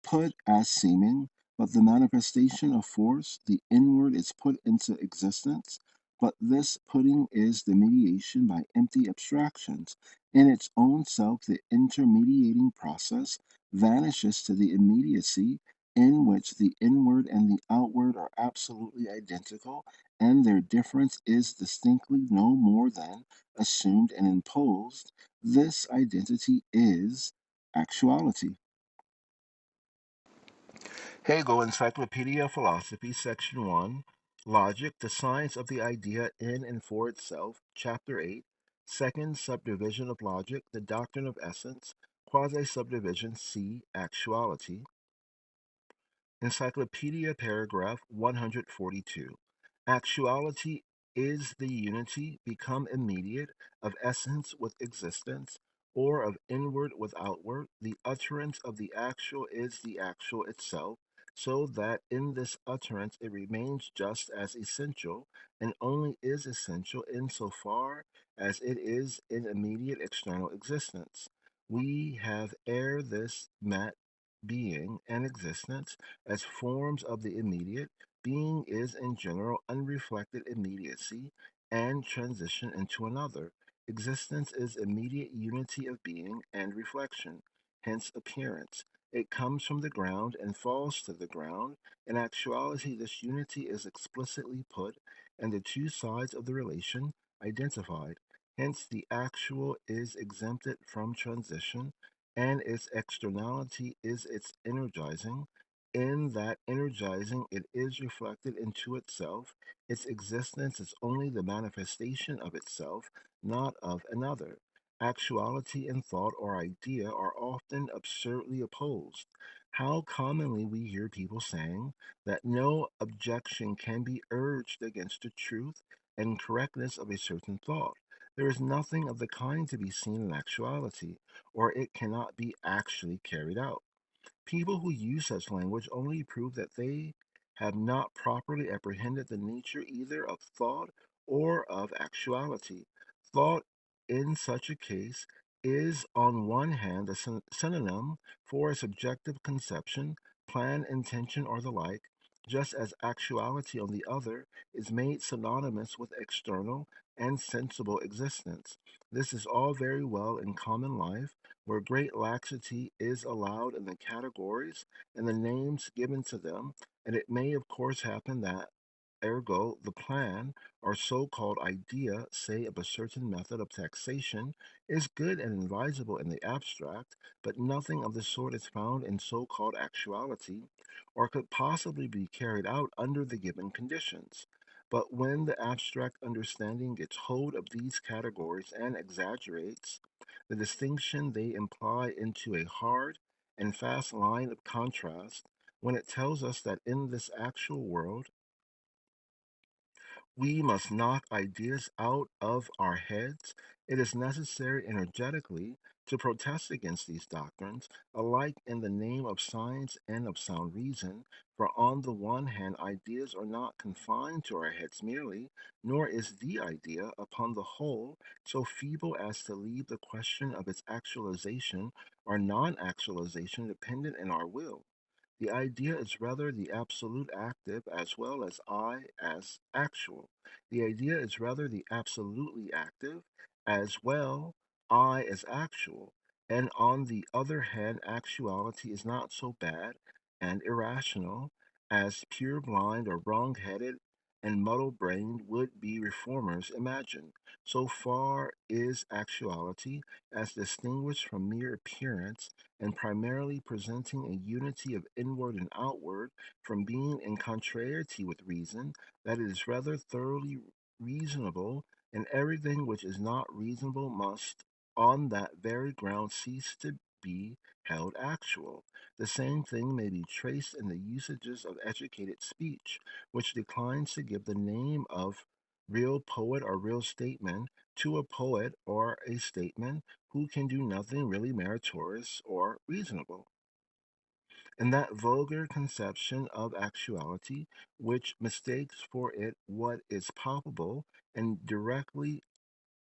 put as seeming, but the manifestation of force, the inward is put into existence, but this putting is the mediation by empty abstractions. In its own self, the intermediating process vanishes to the immediacy in which the inward and the outward are absolutely identical, and their difference is distinctly no more than assumed and imposed. This identity is actuality. Hegel, Encyclopedia of Philosophy, Section 1, Logic, the Science of the Idea in and for Itself, Chapter 8, Second Subdivision of Logic, the Doctrine of Essence, Quasi-Subdivision C, Actuality, Encyclopedia, paragraph 142. Actuality is the unity, become immediate, of essence with existence, or of inward with outward. The utterance of the actual is the actual itself, so that in this utterance it remains just as essential, and only is essential in so far as it is in immediate external existence. We have ere this met being and existence as forms of the immediate. Being is in general unreflected immediacy and transition into another. Existence is immediate unity of being and reflection, hence appearance. It comes from the ground and falls to the ground. In actuality, this unity is explicitly put, and the two sides of the relation identified. Hence, the actual is exempted from transition, and its externality is its energizing. In that energizing, it is reflected into itself. Its existence is only the manifestation of itself, not of another. Actuality and thought or idea are often absurdly opposed. How commonly we hear people saying that no objection can be urged against the truth and correctness of a certain thought. There is nothing of the kind to be seen in actuality, or it cannot be actually carried out. People who use such language only prove that they have not properly apprehended the nature either of thought or of actuality. Thought, in such a case, is on one hand a synonym for a subjective conception, plan, intention, or the like, just as actuality, on the other, is made synonymous with external and sensible existence. This is all very well in common life, where great laxity is allowed in the categories and the names given to them, and it may of course happen that, ergo, the plan, or so called idea, say of a certain method of taxation, is good and advisable in the abstract, but nothing of the sort is found in so called actuality, or could possibly be carried out under the given conditions. But when the abstract understanding gets hold of these categories and exaggerates the distinction they imply into a hard and fast line of contrast, when it tells us that in this actual world we must knock ideas out of our heads, it is necessary energetically to protest against these doctrines, alike in the name of science and of sound reason, for on the one hand, ideas are not confined to our heads merely, nor is the idea, upon the whole, so feeble as to leave the question of its actualization or non actualization dependent in our will. The idea is rather the absolute active as well as I as actual. The idea is rather the absolutely active as well I as actual. And on the other hand, actuality is not so bad and irrational as pure blind or wrong headed and muddle brained would be reformers imagine. So far is actuality, as distinguished from mere appearance, and primarily presenting a unity of inward and outward, from being in contrariety with reason, that it is rather thoroughly reasonable, and everything which is not reasonable must, on that very ground, cease to be held actual. The same thing may be traced in the usages of educated speech, which declines to give the name of real poet or real statement to a poet or a statement who can do nothing really meritorious or reasonable. And that vulgar conception of actuality, which mistakes for it what is palpable and directly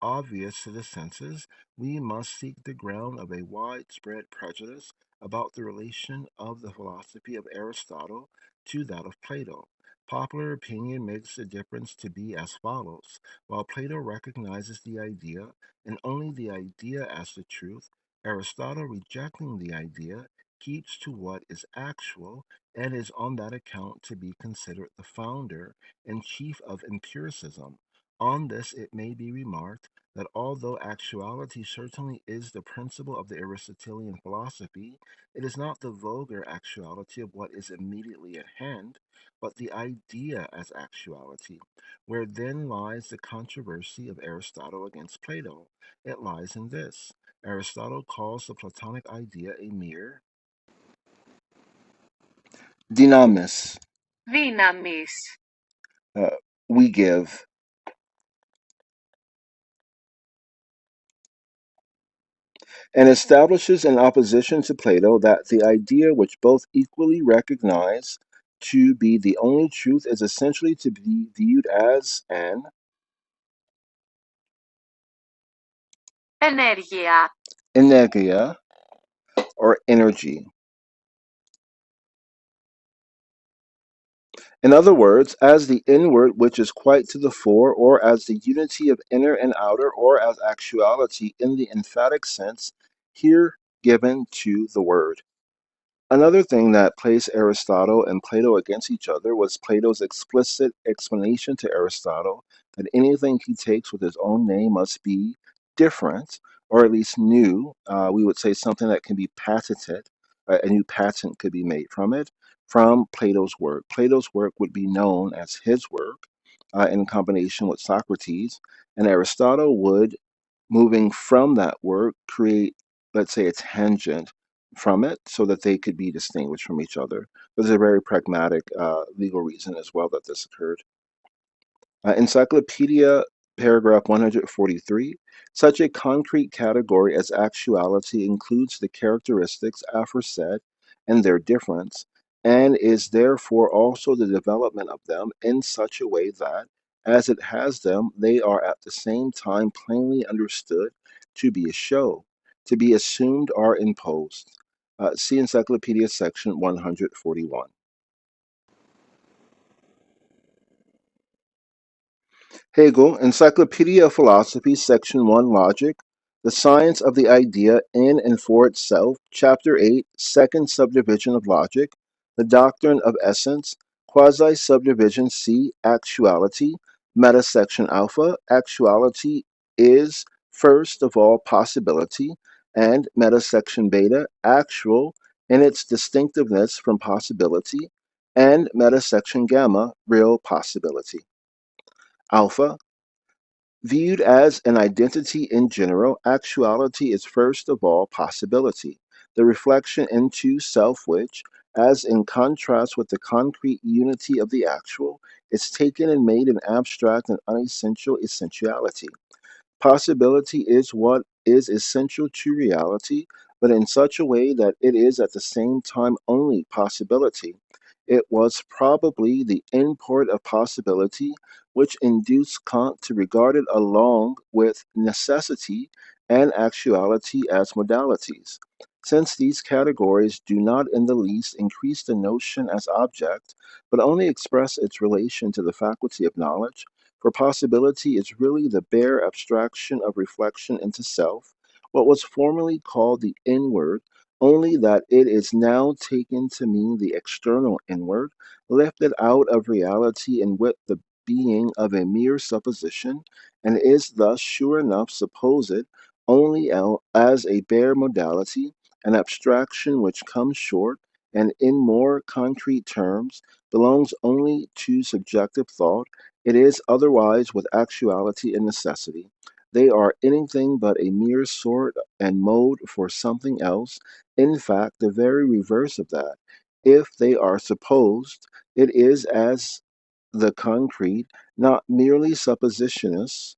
obvious to the senses, we must seek the ground of a widespread prejudice about the relation of the philosophy of Aristotle to that of Plato. Popular opinion makes the difference to be as follows. While Plato recognizes the idea, and only the idea as the truth, Aristotle, rejecting the idea, keeps to what is actual, and is on that account to be considered the founder and chief of empiricism. On this, it may be remarked that although actuality certainly is the principle of the Aristotelian philosophy, it is not the vulgar actuality of what is immediately at hand, but the idea as actuality. Where then lies the controversy of Aristotle against Plato? It lies in this. Aristotle calls the Platonic idea a mere dynamis, Dynamis. uh, we give, and establishes in opposition to Plato that the idea which both equally recognize to be the only truth is essentially to be viewed as an Energia. energia or energy. In other words, as the inward which is quite to the fore, or as the unity of inner and outer, or as actuality in the emphatic sense here given to the word. Another thing that placed Aristotle and Plato against each other was Plato's explicit explanation to Aristotle that anything he takes with his own name must be different, or at least new. We would say something that can be patented, a new patent could be made from it, from Plato's work. Plato's work would be known as his work in combination with Socrates, and Aristotle would, moving from that work, create, let's say, a tangent from it so that they could be distinguished from each other. There's a very pragmatic legal reason as well that this occurred. Encyclopedia, paragraph 143. Such a concrete category as actuality includes the characteristics aforesaid and their difference, and is therefore also the development of them in such a way that, as it has them, they are at the same time plainly understood to be a show, to be assumed or imposed. See Encyclopedia section 141. Hegel, Encyclopedia of Philosophy, Section 1, Logic, The Science of the Idea in and for Itself, Chapter 8, Second Subdivision of Logic, The Doctrine of Essence, Quasi-Subdivision C, Actuality, Meta-Section Alpha, Actuality is, first of all, possibility, and Meta-Section Beta, actual in its distinctiveness from possibility, and Meta-Section Gamma, real possibility. Alpha, viewed as an identity in general, actuality is first of all possibility, the reflection into self which, as in contrast with the concrete unity of the actual, is taken and made an abstract and unessential essentiality. Possibility is what is essential to reality, but in such a way that it is at the same time only possibility. It was probably the import of possibility which induced Kant to regard it along with necessity and actuality as modalities. Since these categories do not in the least increase the notion as object, but only express its relation to the faculty of knowledge, for possibility is really the bare abstraction of reflection into self, what was formerly called the inward, only that it is now taken to mean the external inward, lifted out of reality and with the being of a mere supposition, and is thus sure enough supposed only as a bare modality, an abstraction which comes short, and in more concrete terms belongs only to subjective thought. It is otherwise with actuality and necessity. They are anything but a mere sort and mode for something else, in fact, the very reverse of that. If they are supposed, it is as the concrete, not merely suppositionless,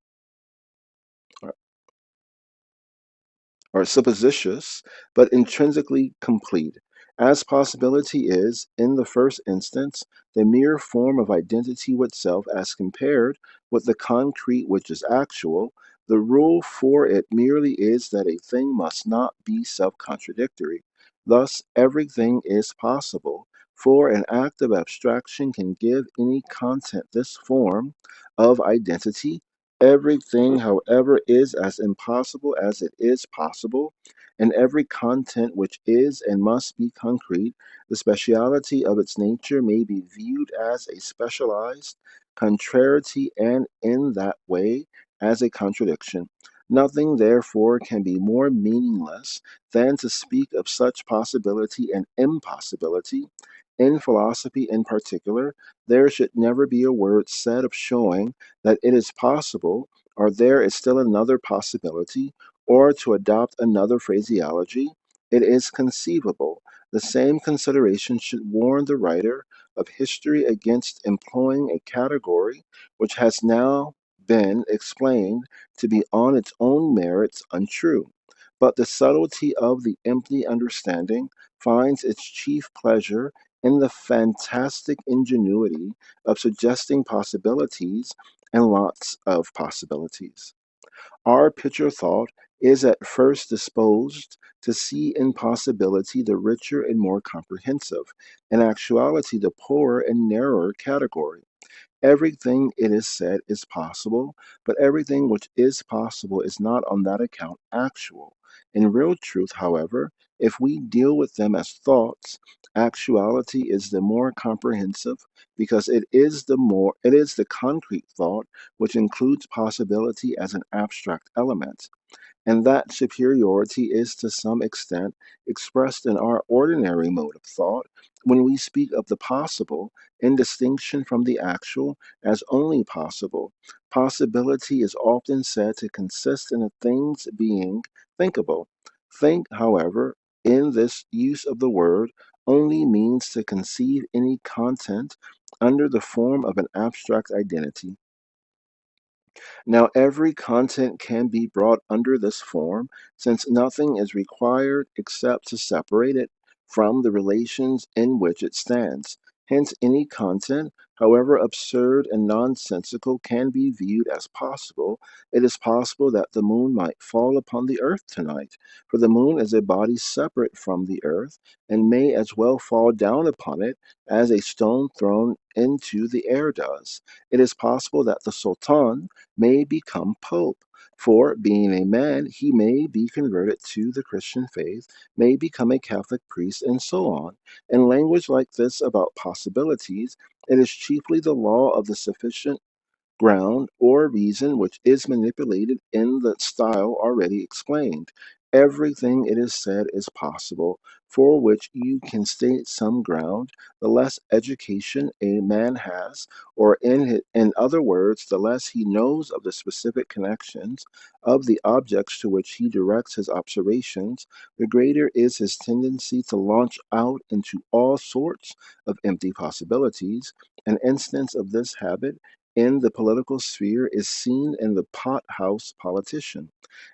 or supposititious, but intrinsically complete, as possibility is, in the first instance, the mere form of identity with self as compared with the concrete which is actual. The rule for it merely is that a thing must not be self contradictory. Thus, everything is possible, for an act of abstraction can give any content this form of identity. Everything, however, is as impossible as it is possible, and every content which is and must be concrete, the speciality of its nature may be viewed as a specialized contrariety and in that way as a contradiction. Nothing, therefore, can be more meaningless than to speak of such possibility and impossibility. In philosophy, in particular, there should never be a word said of showing that it is possible, or there is still another possibility, or to adopt another phraseology, it is conceivable. The same consideration should warn the writer of history against employing a category which has now been explained to be on its own merits untrue. But the subtlety of the empty understanding finds its chief pleasure in the fantastic ingenuity of suggesting possibilities and lots of possibilities. Our picture thought is at first disposed to see in possibility the richer and more comprehensive, in actuality the poorer and narrower category. Everything, it is said, is possible, but everything which is possible is not on that account actual. In real truth, however, if we deal with them as thoughts, actuality is the more comprehensive because it is the concrete thought which includes possibility as an abstract element. And that superiority is to some extent expressed in our ordinary mode of thought when we speak of the possible in distinction from the actual as only possible. Possibility is often said to consist in a thing's being thinkable. Think, however, in this use of the word only means to conceive any content under the form of an abstract identity. Now, every content can be brought under this form, since nothing is required except to separate it from the relations in which it stands. Hence, any content, however absurd and nonsensical, can be viewed as possible. It is possible that the moon might fall upon the earth tonight, for the moon is a body separate from the earth, and may as well fall down upon it as a stone thrown into the air does. It is possible that the Sultan may become pope. For, being a man, he may be converted to the Christian faith, may become a Catholic priest, and so on. In language like this about possibilities, it is chiefly the law of the sufficient ground, or reason which is manipulated in the style already explained. Everything, it is said, is possible, for which you can state some ground. The less education a man has, or in other words, the less he knows of the specific connections of the objects to which he directs his observations, the greater is his tendency to launch out into all sorts of empty possibilities. An instance of this habit in the political sphere is seen in the pothouse politician.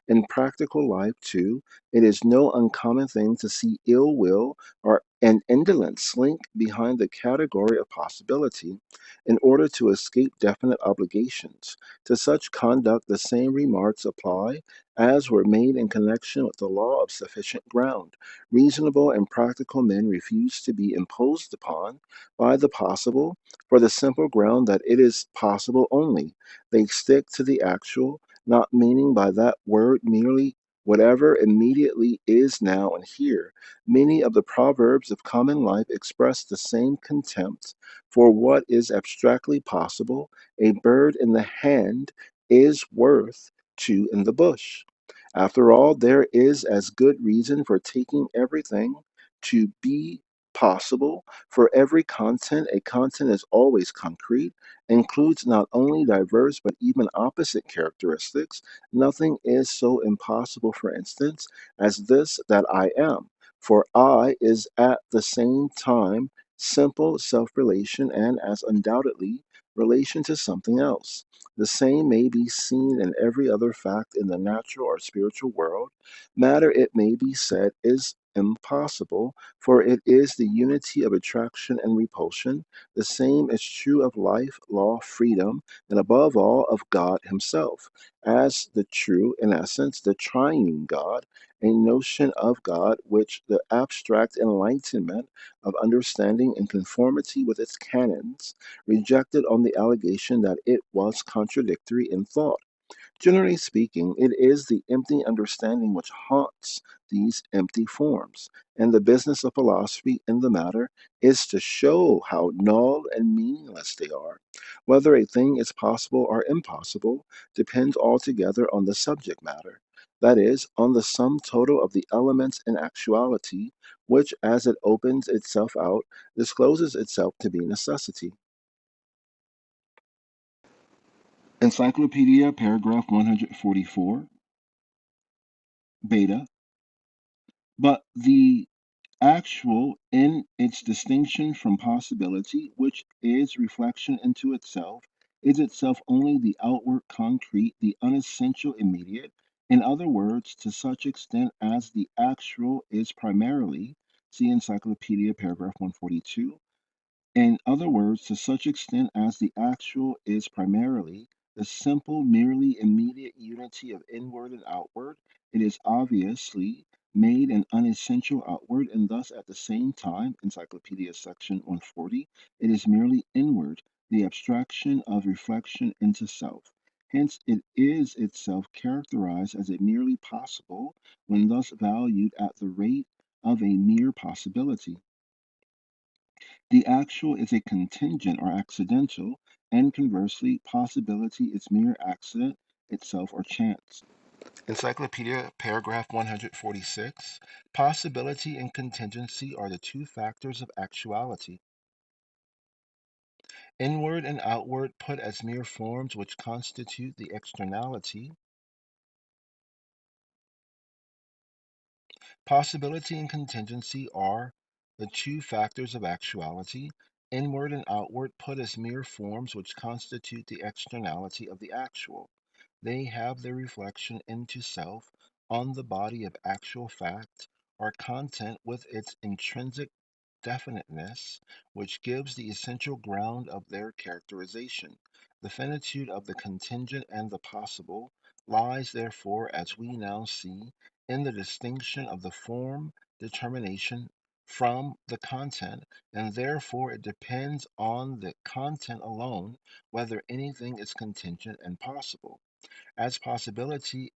In practical life, too, it is no uncommon thing to see ill will or an indolence slink behind the category of possibility in order to escape definite obligations. To such conduct, the same remarks apply as were made in connection with the law of sufficient ground. Reasonable and practical men refuse to be imposed upon by the possible for the simple ground that it is possible only. They stick to the actual, not meaning by that word merely whatever immediately is now and here. Many of the proverbs of common life express the same contempt for what is abstractly possible. A bird in the hand is worth two in the bush. After all, there is as good reason for taking everything to be possible. For every content, a content is always concrete, includes not only diverse but even opposite characteristics. Nothing is so impossible, for instance, as this that I am. For I is at the same time simple self relation and as undoubtedly relation to something else. The same may be seen in every other fact in the natural or spiritual world. Matter, it may be said, is impossible, for it is the unity of attraction and repulsion. The same is true of life, law, freedom, and above all of God Himself, as the true, in essence, the triune God, a notion of God which the abstract enlightenment of understanding in conformity with its canons rejected on the allegation that it was contradictory in thought. Generally speaking, it is the empty understanding which haunts these empty forms, and the business of philosophy in the matter is to show how null and meaningless they are. Whether a thing is possible or impossible depends altogether on the subject matter, that is, on the sum total of the elements in actuality, which, as it opens itself out, discloses itself to be necessity. Encyclopedia, paragraph 144, beta. But the actual, in its distinction from possibility, which is reflection into itself, is itself only the outward concrete, the unessential immediate. In other words, to such extent as the actual is primarily, see Encyclopedia, paragraph 142. In other words, to such extent as the actual is primarily the simple, merely immediate unity of inward and outward, it is obviously made an unessential outward, and thus at the same time, Encyclopedia section 140, it is merely inward, the abstraction of reflection into self. Hence, it is itself characterized as a merely possible when thus valued at the rate of a mere possibility. The actual is a contingent or accidental, and conversely, possibility is mere accident itself or chance. Encyclopedia, paragraph 146. Possibility and contingency are the two factors of actuality. Inward and outward put as mere forms which constitute the externality. Possibility and contingency are the two factors of actuality. Inward and outward put as mere forms which constitute the externality of the actual. They have their reflection into self on the body of actual fact, or content with its intrinsic definiteness, which gives the essential ground of their characterization. The finitude of the contingent and the possible lies, therefore, as we now see, in the distinction of the form determination from the content, and therefore it depends on the content alone whether anything is contingent and possible. As possibility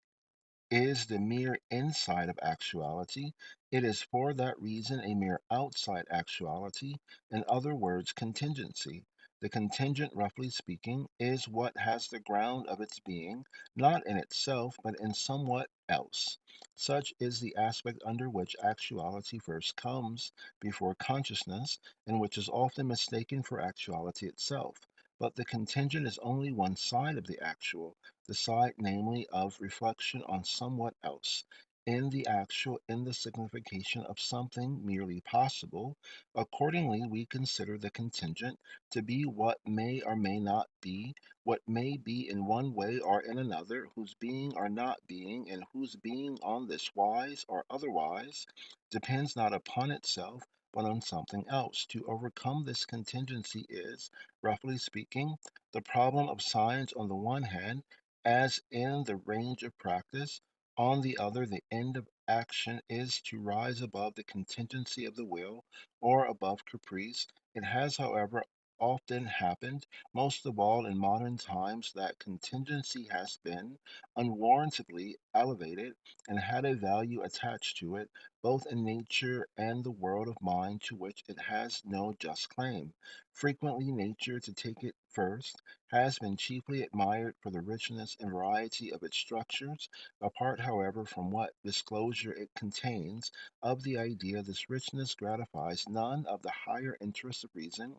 is the mere inside of actuality, it is for that reason a mere outside actuality, in other words, contingency. The contingent, roughly speaking, is what has the ground of its being, not in itself, but in somewhat else. Such is the aspect under which actuality first comes before consciousness, and which is often mistaken for actuality itself. But the contingent is only one side of the actual, the side, namely, of reflection on somewhat else. in the actual in the signification of something merely possible. Accordingly, we consider the contingent to be what may or may not be, what may be in one way or in another, whose being or not being, and whose being on this wise or otherwise depends not upon itself, but on something else. To overcome this contingency is, roughly speaking, the problem of science on the one hand, as in the range of practice, on the other, the end of action is to rise above the contingency of the will or above caprice. It has, however, often happened, most of all in modern times, that contingency has been unwarrantably elevated and had a value attached to it, both in nature and the world of mind to which it has no just claim. Frequently, nature, to take it first, has been chiefly admired for the richness and variety of its structures. Apart, however, from what disclosure it contains of the idea, this richness gratifies none of the higher interests of reason,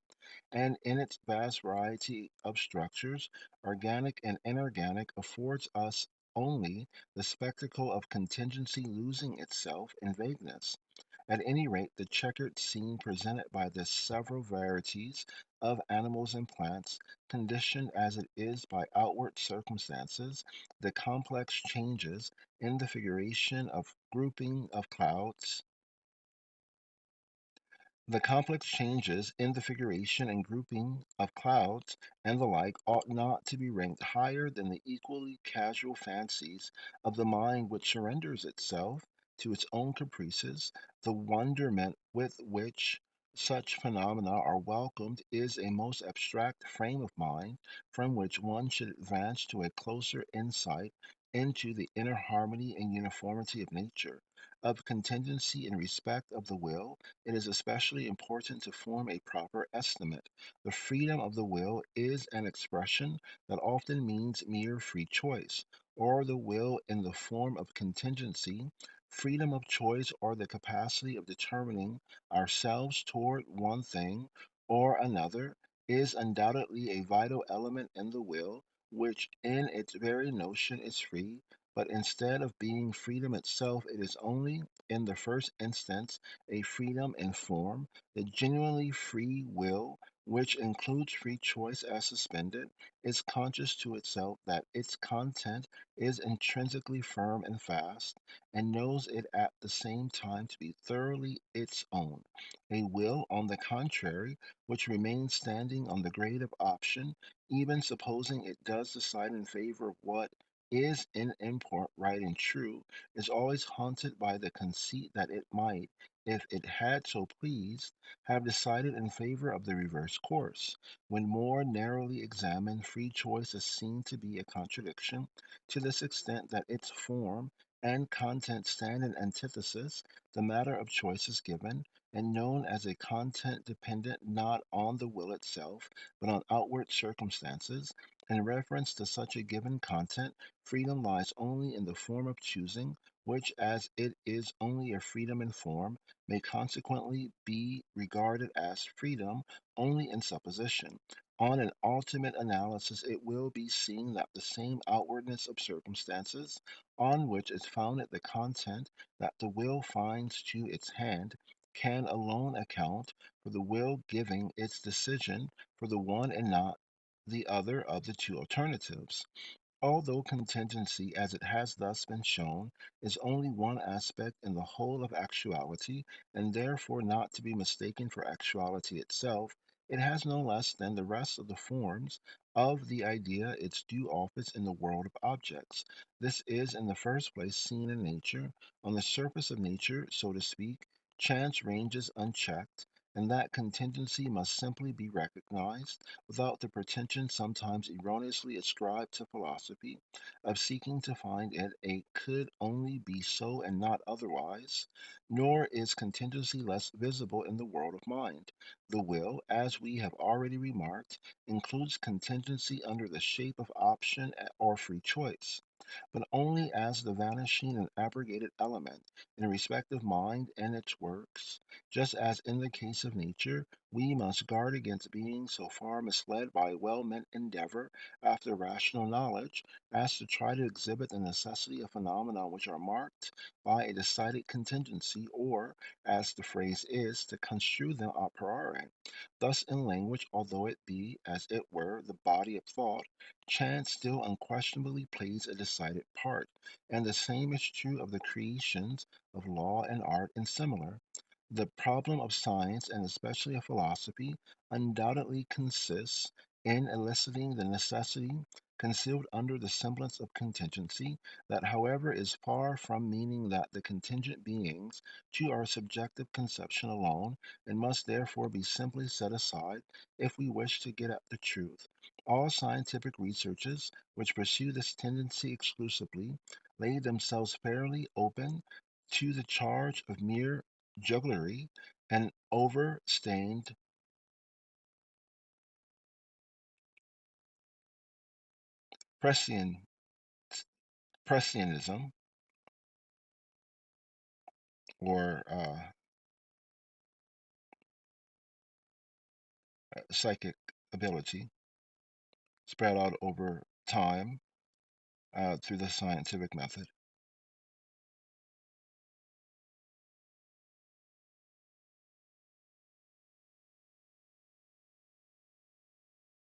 and in its vast variety of structures, organic and inorganic, affords us only the spectacle of contingency losing itself in vagueness. At any rate, the checkered scene presented by the several varieties of animals and plants, conditioned as it is by outward circumstances, the complex changes in the figuration of grouping of clouds, the complex changes in the figuration and grouping of clouds and the like ought not to be ranked higher than the equally casual fancies of the mind which surrenders itself to its own caprices. The wonderment with which such phenomena are welcomed is a most abstract frame of mind from which one should advance to a closer insight into the inner harmony and uniformity of nature, of contingency in respect of the will. It is especially important to form a proper estimate. The freedom of the will is an expression that often means mere free choice, or the will in the form of contingency. Freedom of choice, or the capacity of determining ourselves toward one thing or another, is undoubtedly a vital element in the will, which in its very notion is free. But instead of being freedom itself, it is only, in the first instance, a freedom in form. The genuinely free will, which includes free choice as suspended, is conscious to itself that its content is intrinsically firm and fast, and knows it at the same time to be thoroughly its own. A will, on the contrary, which remains standing on the grade of option, even supposing it does decide in favor of what is in import right and true, is always haunted by the conceit that it might, if it had so pleased, have decided in favor of the reverse course. When more narrowly examined, free choice is seen to be a contradiction to this extent that its form and content stand in antithesis. The matter of choice is given and known as a content dependent not on the will itself, but on outward circumstances. In reference to such a given content, freedom lies only in the form of choosing, which, as it is only a freedom in form, may consequently be regarded as freedom only in supposition. On an ultimate analysis, it will be seen that the same outwardness of circumstances on which is founded the content that the will finds to its hand can alone account for the will giving its decision for the one and not the other of the two alternatives. Although contingency, as it has thus been shown, is only one aspect in the whole of actuality, and therefore not to be mistaken for actuality itself, it has no less than the rest of the forms of the idea its due office in the world of objects. This is, in the first place, seen in nature. On the surface of nature, so to speak, chance ranges unchecked, and that contingency must simply be recognized without the pretension sometimes erroneously ascribed to philosophy of seeking to find it a could only be so and not otherwise. Nor is contingency less visible in the world of mind. The will, as we have already remarked, includes contingency under the shape of option or free choice, but only as the vanishing and abrogated element in respect of mind and its works, just as in the case of nature, We must guard against being so far misled by well-meant endeavor after rational knowledge as to try to exhibit the necessity of phenomena which are marked by a decided contingency, or, as the phrase is, to construe them a priori. Thus, in language, although it be, as it were, the body of thought, chance still unquestionably plays a decided part, and the same is true of the creations of law and art and similar. The problem of science, and especially of philosophy, undoubtedly consists in eliciting the necessity, concealed under the semblance of contingency, that, however, is far from meaning that the contingent beings to our subjective conception alone, and must therefore be simply set aside if we wish to get at the truth. All scientific researches which pursue this tendency exclusively lay themselves fairly open to the charge of mere jugglery and overstained Prescient, Prescientism, or psychic ability spread out over time through the scientific method.